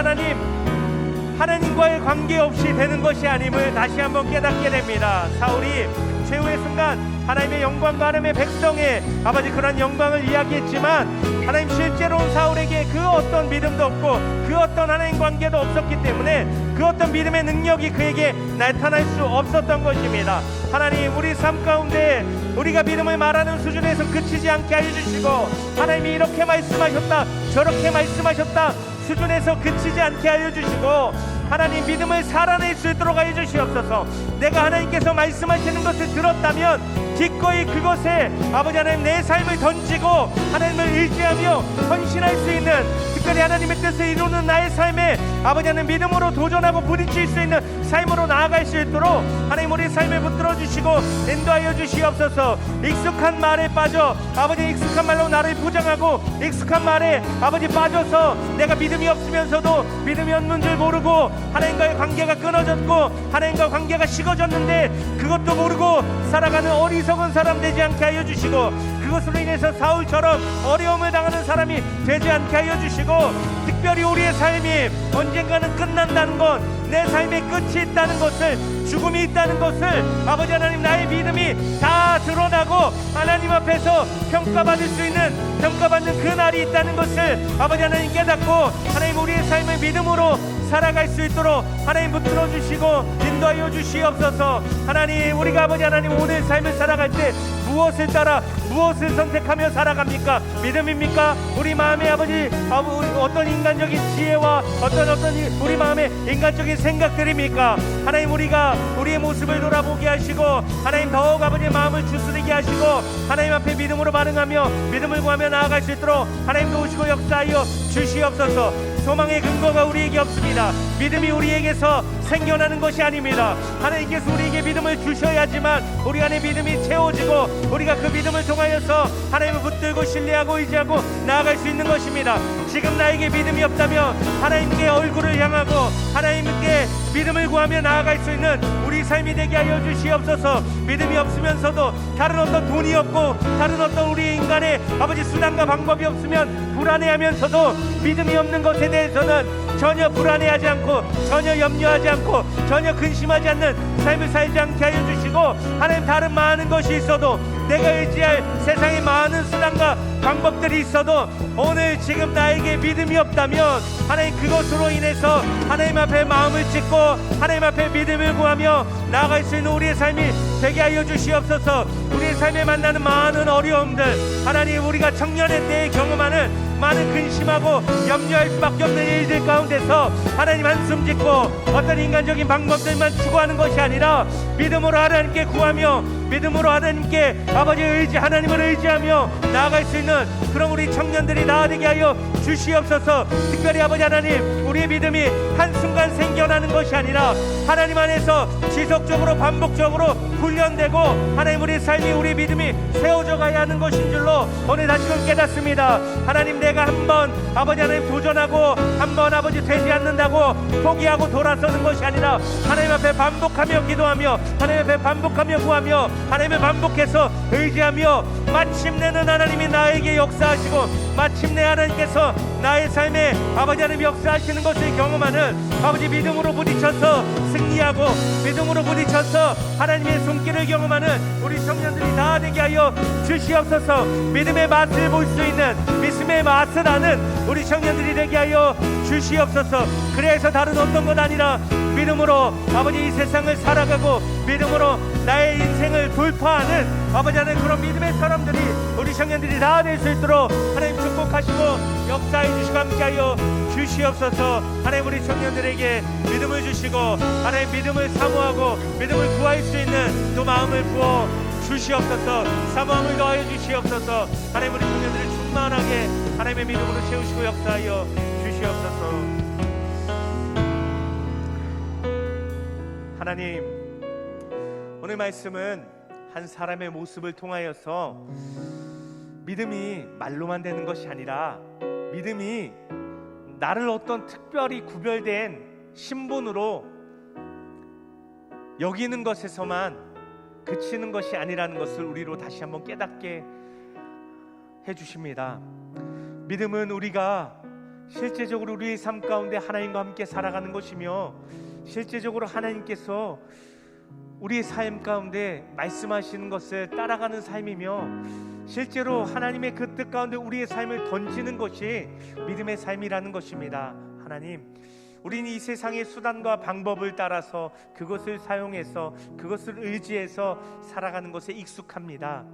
Speaker 3: 하나님과의 관계없이 되는 것이 아님을 다시 한번 깨닫게 됩니다. 사울이 최후의 순간 하나님의 영광과 하나님의 백성의 아버지 그런 영광을 이야기했지만 하나님 실제로 사울에게 그 어떤 믿음도 없고 그 어떤 하나님 관계도 없었기 때문에 그 어떤 믿음의 능력이 그에게 나타날 수 없었던 것입니다. 하나님, 우리 삶 가운데 우리가 믿음을 말하는 수준에서 그치지 않게 하여 주시고, 하나님이 이렇게 말씀하셨다 저렇게 말씀하셨다 수준에서 그치지 않게 하여 주시고, 하나님 믿음을 살아낼 수 있도록 하여 주시옵소서. 내가 하나님께서 말씀하시는 것을 들었다면 기꺼이 그것에 아버지 하나님 내 삶을 던지고 하나님을 의지하며 헌신할 수 있는, 특별히 하나님의 뜻을 이루는 나의 삶에 아버지 하나님 믿음으로 도전하고 부딪힐 수 있는 삶으로 나아갈 수 있도록 하나님 우리 삶을 붙들어 주시고 인도하여 주시옵소서. 익숙한 말에 빠져 아버지 익숙한 말로 나를 포장하고 익숙한 말에 아버지 빠져서 내가 믿음이 없으면서도 믿음이 없는 줄 모르고 하나님과의 관계가 끊어졌고 하나님과 관계가 식어졌는데 그것도 모르고 살아가는 어리석은 사람 되지 않게 하여 주시고, 그것으로 인해서 사울처럼 어려움을 당하는 사람이 되지 않게 하여 주시고, 특별히 우리의 삶이 언젠가는 끝난다는 것, 내 삶의 끝이 있다는 것을, 죽음이 있다는 것을 아버지 하나님 나의 믿음이 다 드러나고 하나님 앞에서 평가받을 수 있는, 평가받는 그 날이 있다는 것을 아버지 하나님 깨닫고 하나님 우리의 삶을 믿음으로 살아갈 수 있도록 하나님 붙들어 주시고 인도하여 주시옵소서. 하나님, 우리가 아버지 하나님 오늘 삶을 살아갈 때 무엇을 따라 무엇을 선택하며 살아갑니까? 믿음입니까? 우리 마음에 아버지 어떤 인간적인 지혜와 어떤 우리 마음의 인간적인 생각들입니까? 하나님, 우리가 우리의 모습을 돌아보게 하시고 하나님 더욱 아버지의 마음을 추스리게 하시고 하나님 앞에 믿음으로 반응하며 믿음을 구하며 나아갈 수 있도록 하나님 도우시고 역사하여 주시옵소서. 소망의 근거가 우리에게 없습니다. 믿음이 우리에게서 생겨나는 것이 아닙니다. 하나님께서 우리에게 믿음을 주셔야지만 우리 안에 믿음이 채워지고 우리가 그 믿음을 통하여서 하나님을 붙들고 신뢰하고 의지하고 나아갈 수 있는 것입니다. 지금 나에게 믿음이 없다면 하나님께 얼굴을 향하고 하나님께 믿음을 구하며 나아갈 수 있는 우리 삶이 되게 하여 주시옵소서. 믿음이 없으면서도 다른 어떤 돈이 없고 다른 어떤 우리 인간의 아버지 수단과 방법이 없으면 불안해하면서도 믿음이 없는 것에 대해서는 전혀 불안해하지 않고 전혀 염려하지 않고 전혀 근심하지 않는 삶을 살지 않게 하여 주시고, 하나님 다른 많은 것이 있어도 내가 의지할 세상의 많은 수단과 방법들이 있어도 오늘 지금 나에게 믿음이 없다면 하나님 그것으로 인해서 하나님 앞에 마음을 찢고 하나님 앞에 믿음을 구하며 나아갈 수 있는 우리의 삶이 되게 하여 주시옵소서. 우리의 삶에 만나는 많은 어려움들, 하나님 우리가 청년의 때에 경험하는 많은 근심하고 염려할 수밖에 없는 일들 가운데서 하나님 한숨 짓고 어떤 인간적인 방법들만 추구하는 것이 아니라 믿음으로 하나님께 구하며 믿음으로 하나님께 아버지 하나님을 의지하며 나아갈 수 있는 그런 우리 청년들이 나아되게 하여 주시옵소서. 특별히 아버지 하나님, 우리의 믿음이 한순간 생겨나는 것이 아니라 하나님 안에서 지속적으로 반복적으로 훈련되고 하나님 우리의 삶이 우리의 믿음이 세워져 가야 하는 것인 줄로 오늘 다시금 깨닫습니다. 하나님, 내가 한번 아버지 하나님 도전하고 한번 아버지 되지 않는다고 포기하고 돌아서는 것이 아니라 하나님 앞에 반복하며 기도하며 하나님 앞에 반복하며 구하며 하나님을 반복해서 의지하며 마침내는 하나님이 나에게 역사하시고 마침내 하나님께서 나의 삶에 아버지 하나님 역사하시는 것을 경험하는 아버지 믿음으로 부딪혀서 승리하고 믿음으로 부딪혀서 하나님의 손길을 경험하는 우리 청년들이 다 되게 하여 주시옵소서. 믿음의 맛을 볼 수 있는, 믿음의 맛을 아는 우리 청년들이 되게 하여 주시옵소서. 그래서 다른 어떤 것 아니라 믿음으로 아버지 이 세상을 살아가고 믿음으로 나의 인생을 돌파하는 아버지 하나님 그런 믿음의 사람들이 우리 청년들이 다 될 수 있도록 하나님 축복하시고 역사해 주시고 함께하여 주시옵소서. 하나님 우리 청년들에게 믿음을 주시고 하나님 믿음을 사모하고 믿음을 구할 수 있는 또 마음을 부어 주시옵소서. 사모함을 더하여 주시옵소서. 하나님 우리 청년들을 충만하게 하나님의 믿음으로 채우시고 역사하여 주시옵소서. 하나님, 오늘 말씀은 한 사람의 모습을 통하여서 믿음이 말로만 되는 것이 아니라 믿음이 나를 어떤 특별히 구별된 신분으로 여기는 것에서만 그치는 것이 아니라는 것을 우리로 다시 한번 깨닫게 해주십니다. 믿음은 우리가 실제적으로 우리의 삶 가운데 하나님과 함께 살아가는 것이며 실제적으로 하나님께서 우리의 삶 가운데 말씀하시는 것을 따라가는 삶이며 실제로 하나님의 그 뜻 가운데 우리의 삶을 던지는 것이 믿음의 삶이라는 것입니다. 하나님, 우리는 이 세상의 수단과 방법을 따라서 그것을 사용해서 그것을 의지해서 살아가는 것에 익숙합니다.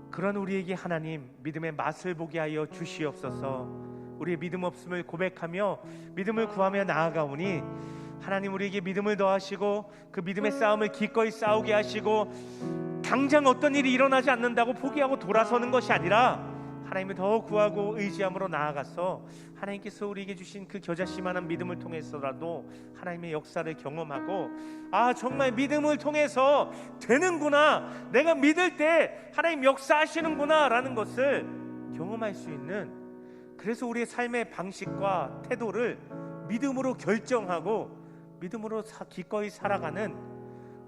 Speaker 3: 그런 우리에게 하나님 믿음의 맛을 보게 하여 주시옵소서. 우리의 믿음 없음을 고백하며 믿음을 구하며 나아가오니 하나님 우리에게 믿음을 더하시고 그 믿음의 싸움을 기꺼이 싸우게 하시고 당장 어떤 일이 일어나지 않는다고 포기하고 돌아서는 것이 아니라 하나님을 더 구하고 의지함으로 나아가서 하나님께서 우리에게 주신 그 겨자씨만한 믿음을 통해서라도 하나님의 역사를 경험하고 정말 믿음을 통해서 되는구나, 내가 믿을 때 하나님 역사하시는구나 라는 것을 경험할 수 있는, 그래서 우리의 삶의 방식과 태도를 믿음으로 결정하고 믿음으로 기꺼이 살아가는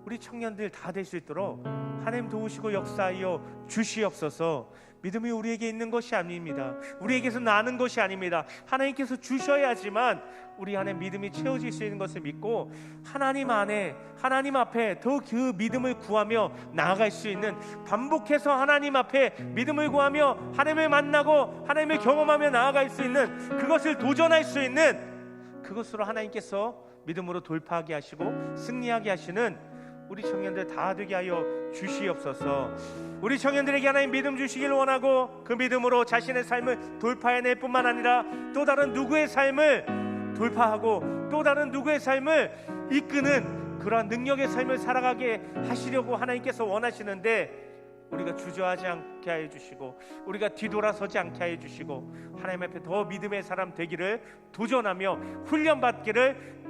Speaker 3: 우리 청년들 다 될 수 있도록 하나님 도우시고 역사하여 주시옵소서. 믿음이 우리에게 있는 것이 아닙니다. 우리에게서 나는 것이 아닙니다. 하나님께서 주셔야지만 우리 안에 믿음이 채워질 수 있는 것을 믿고 하나님 안에, 하나님 앞에 더 그 믿음을 구하며 나아갈 수 있는, 반복해서 하나님 앞에 믿음을 구하며 하나님을 만나고 하나님을 경험하며 나아갈 수 있는, 그것을 도전할 수 있는, 그것으로 하나님께서 믿음으로 돌파하게 하시고 승리하게 하시는 우리 청년들 다 되게 하여 주시옵소서. 우리 청년들에게 하나님 믿음 주시길 원하고 그 믿음으로 자신의 삶을 돌파해낼 뿐만 아니라 또 다른 누구의 삶을 돌파하고 또 다른 누구의 삶을 이끄는 그러한 능력의 삶을 살아가게 하시려고 하나님께서 원하시는데, 우리가 주저하지 않게 하여 주시고 우리가 뒤돌아서지 않게 하여 주시고 하나님 앞에 더 믿음의 사람 되기를 도전하며 훈련받기를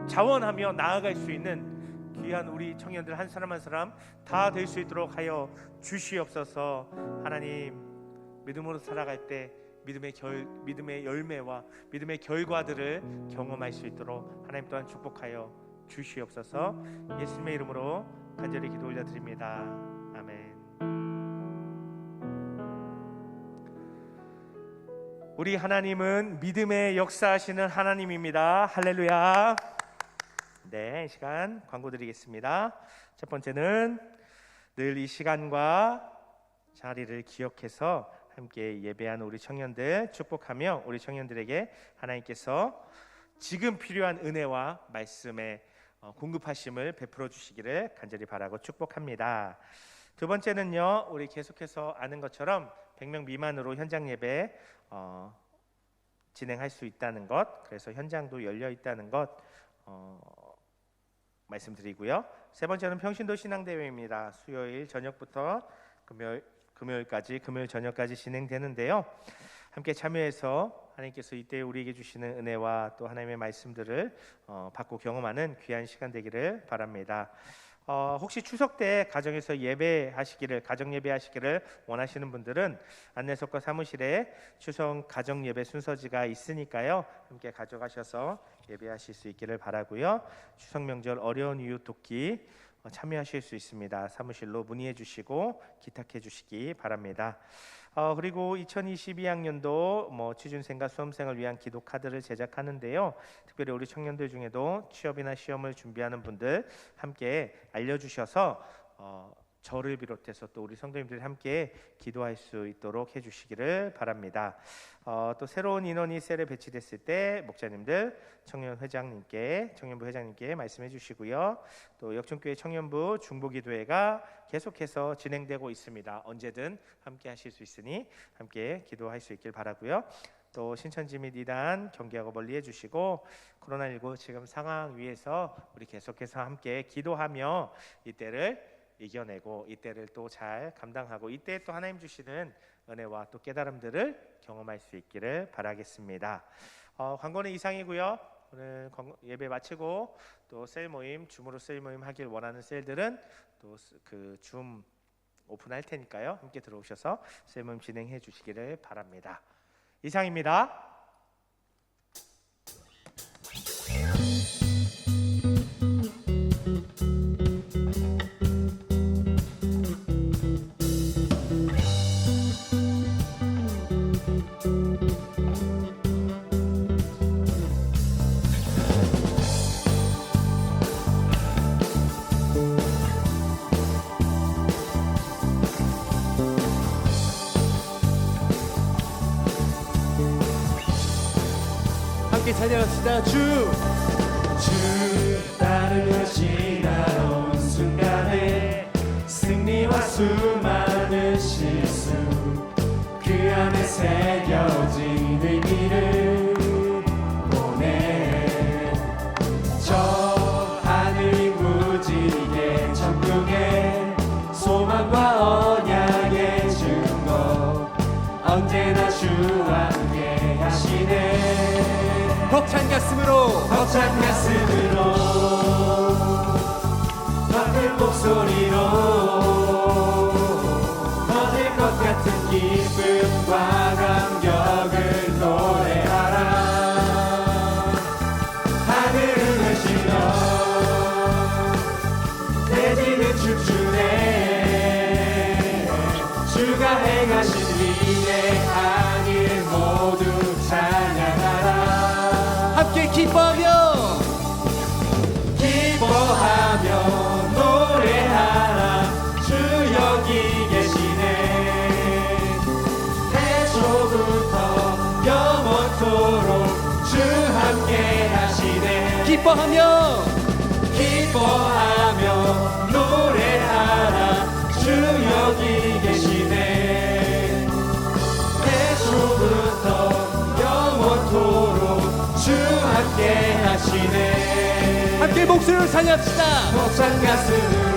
Speaker 3: 자원하며 나아갈 수 있는 귀한 우리 청년들 한 사람 한 사람 다 될 수 있도록 하여 주시옵소서. 하나님, 믿음으로 살아갈 때 믿음의 열매와 믿음의 결과들을 경험할 수 있도록 하나님 또한 축복하여 주시옵소서. 예수님의 이름으로 간절히 기도 올려드립니다. 아멘. 우리 하나님은 믿음의 역사하시는 하나님입니다. 할렐루야. 네, 이 시간 광고 드리겠습니다. 첫 번째는 늘 이 시간과 자리를 기억해서 함께 예배한 우리 청년들 축복하며 우리 청년들에게 하나님께서 지금 필요한 은혜와 말씀의 공급하심을 베풀어 주시기를 간절히 바라고 축복합니다. 두 번째는요, 우리 계속해서 아는 것처럼 100명 미만으로 현장 예배 진행할 수 있다는 것, 그래서 현장도 열려 있다는 것 말씀드리고요. 세 번째는 평신도 신앙대회입니다. 수요일 저녁부터 금요일까지, 금요일 저녁까지 진행되는데요. 함께 참여해서 하나님께서 이때 우리에게 주시는 은혜와 또 하나님의 말씀들을 받고 경험하는 귀한 시간 되기를 바랍니다. 혹시 추석 때 가정에서 예배하시기를, 가정 예배하시기를 원하시는 분들은 안내석과 사무실에 추석 가정 예배 순서지가 있으니까요. 함께 가져가셔서 예배하실 수 있기를 바라고요. 추석 명절 어려운 이유 돕기 참여하실 수 있습니다. 사무실로 문의해 주시고 기탁해 주시기 바랍니다. 그리고 2022학년도 취준생과 수험생을 위한 기도 카드를 제작하는데요. 특별히 우리 청년들 중에도 취업이나 시험을 준비하는 분들 함께 알려주셔서 저를 비롯해서 또 우리 성도님들이 함께 기도할 수 있도록 해주시기를 바랍니다. 또 새로운 인원이 셀에 배치됐을 때 목자님들, 청년부 회장님께 말씀해 주시고요. 또 역전교회 청년부 중보기도회가 계속해서 진행되고 있습니다. 언제든 함께 하실 수 있으니 함께 기도할 수 있길 바라고요. 또 신천지 및 이단 경계하고 멀리 해주시고 코로나19 지금 상황 위에서 우리 계속해서 함께 기도하며 이때를 이겨내고 이때를 또 잘 감당하고 이때 또 하나님 주시는 은혜와 또 깨달음들을 경험할 수 있기를 바라겠습니다. 광고는 이상이고요. 오늘 예배 마치고 또 셀 모임, 줌으로 셀 모임 하길 원하는 셀들은 또 그 줌 오픈할 테니까요. 함께 들어오셔서 셀 모임 진행해 주시기를 바랍니다. 이상입니다.
Speaker 1: 찬양합시다. 주
Speaker 2: 따르며 지나온 순간에 승리와 수많은 실수 그 안에 새겨진 의미를 보내 저 하늘 무지개 천국에 소망과 언약의 증거 언제나 주와 함께 하시네
Speaker 1: 벅찬 가슴으로
Speaker 2: 벅찬 가슴으로 큰 목소리로 터질 것 같은 기쁨과 감격을 노래하라 하늘을 외치며 대지는 춤추네 주가 행하신 위대한 일 모두 찬양하라
Speaker 1: 함께 기뻐하며
Speaker 2: 노래하라 주 여기 계시네 태초부터 영원토록 주 함께 하시네
Speaker 1: 기뻐하며
Speaker 2: 노래하라 주 여기 계시네 태초부터 영원토록 주 함께 하시네
Speaker 1: 함께 목소리로 찬양합시다.
Speaker 2: 벅찬 가슴으로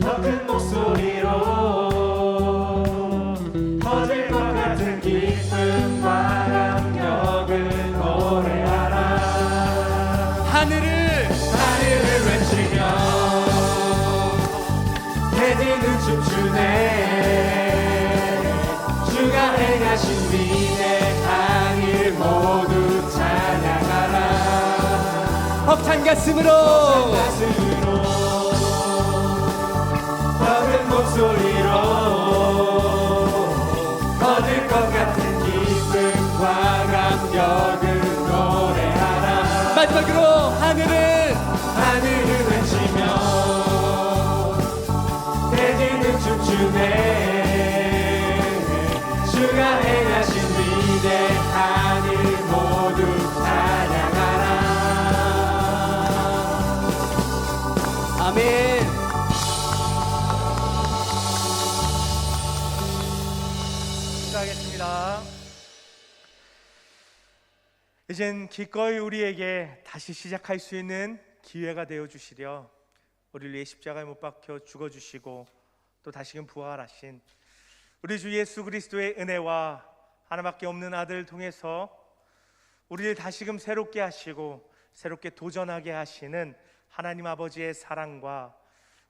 Speaker 2: 더 큰 목소리로 터질 것 같은 기쁨과 감격을 노래하라 하늘을 외치며 대지는 춤추네 주가 행하신 위대한 일 모두 찬양하라
Speaker 1: 벅찬 가슴으로
Speaker 2: 큰 목소리로 얻을 것 같은 기쁨과 감격을 노래하라
Speaker 1: 마지막으로 하늘을
Speaker 2: 외치며 대지는 춤추네 주가 행하신 위대한 일 모두 찬양하라
Speaker 1: 아멘.
Speaker 3: 인사하겠습니다. 이젠 기꺼이 우리에게 다시 시작할 수 있는 기회가 되어 주시려 우리를 위해 십자가에 못 박혀 죽어 주시고 또 다시금 부활하신 우리 주 예수 그리스도의 은혜와 하나밖에 없는 아들을 통해서 우리를 다시금 새롭게 하시고 새롭게 도전하게 하시는 하나님 아버지의 사랑과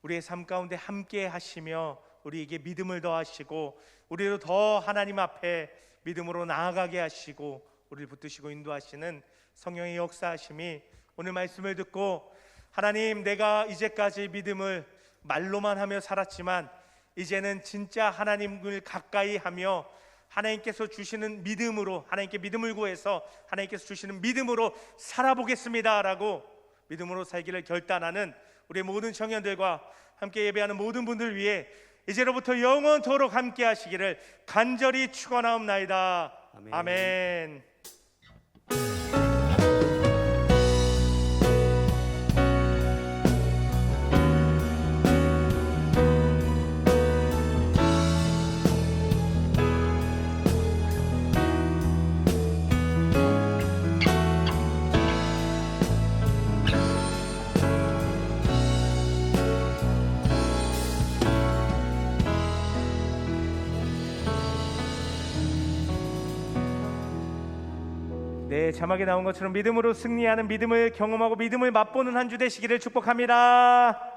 Speaker 3: 우리의 삶 가운데 함께 하시며 우리에게 믿음을 더하시고 우리로 더 하나님 앞에 믿음으로 나아가게 하시고 우리를 붙드시고 인도하시는 성령의 역사하심이 오늘 말씀을 듣고 하나님 내가 이제까지 믿음을 말로만 하며 살았지만 이제는 진짜 하나님을 가까이 하며 하나님께서 주시는 믿음으로 하나님께 믿음을 구해서 하나님께서 주시는 믿음으로 살아보겠습니다 라고 믿음으로 살기를 결단하는 우리 모든 청년들과 함께 예배하는 모든 분들 위해 이제로부터 영원토록 함께 하시기를 간절히 축원하옵나이다.
Speaker 1: 아멘.
Speaker 3: 아멘. 네, 자막에 나온 것처럼 믿음으로 승리하는 믿음을 경험하고 믿음을 맛보는 한 주 되시기를 축복합니다.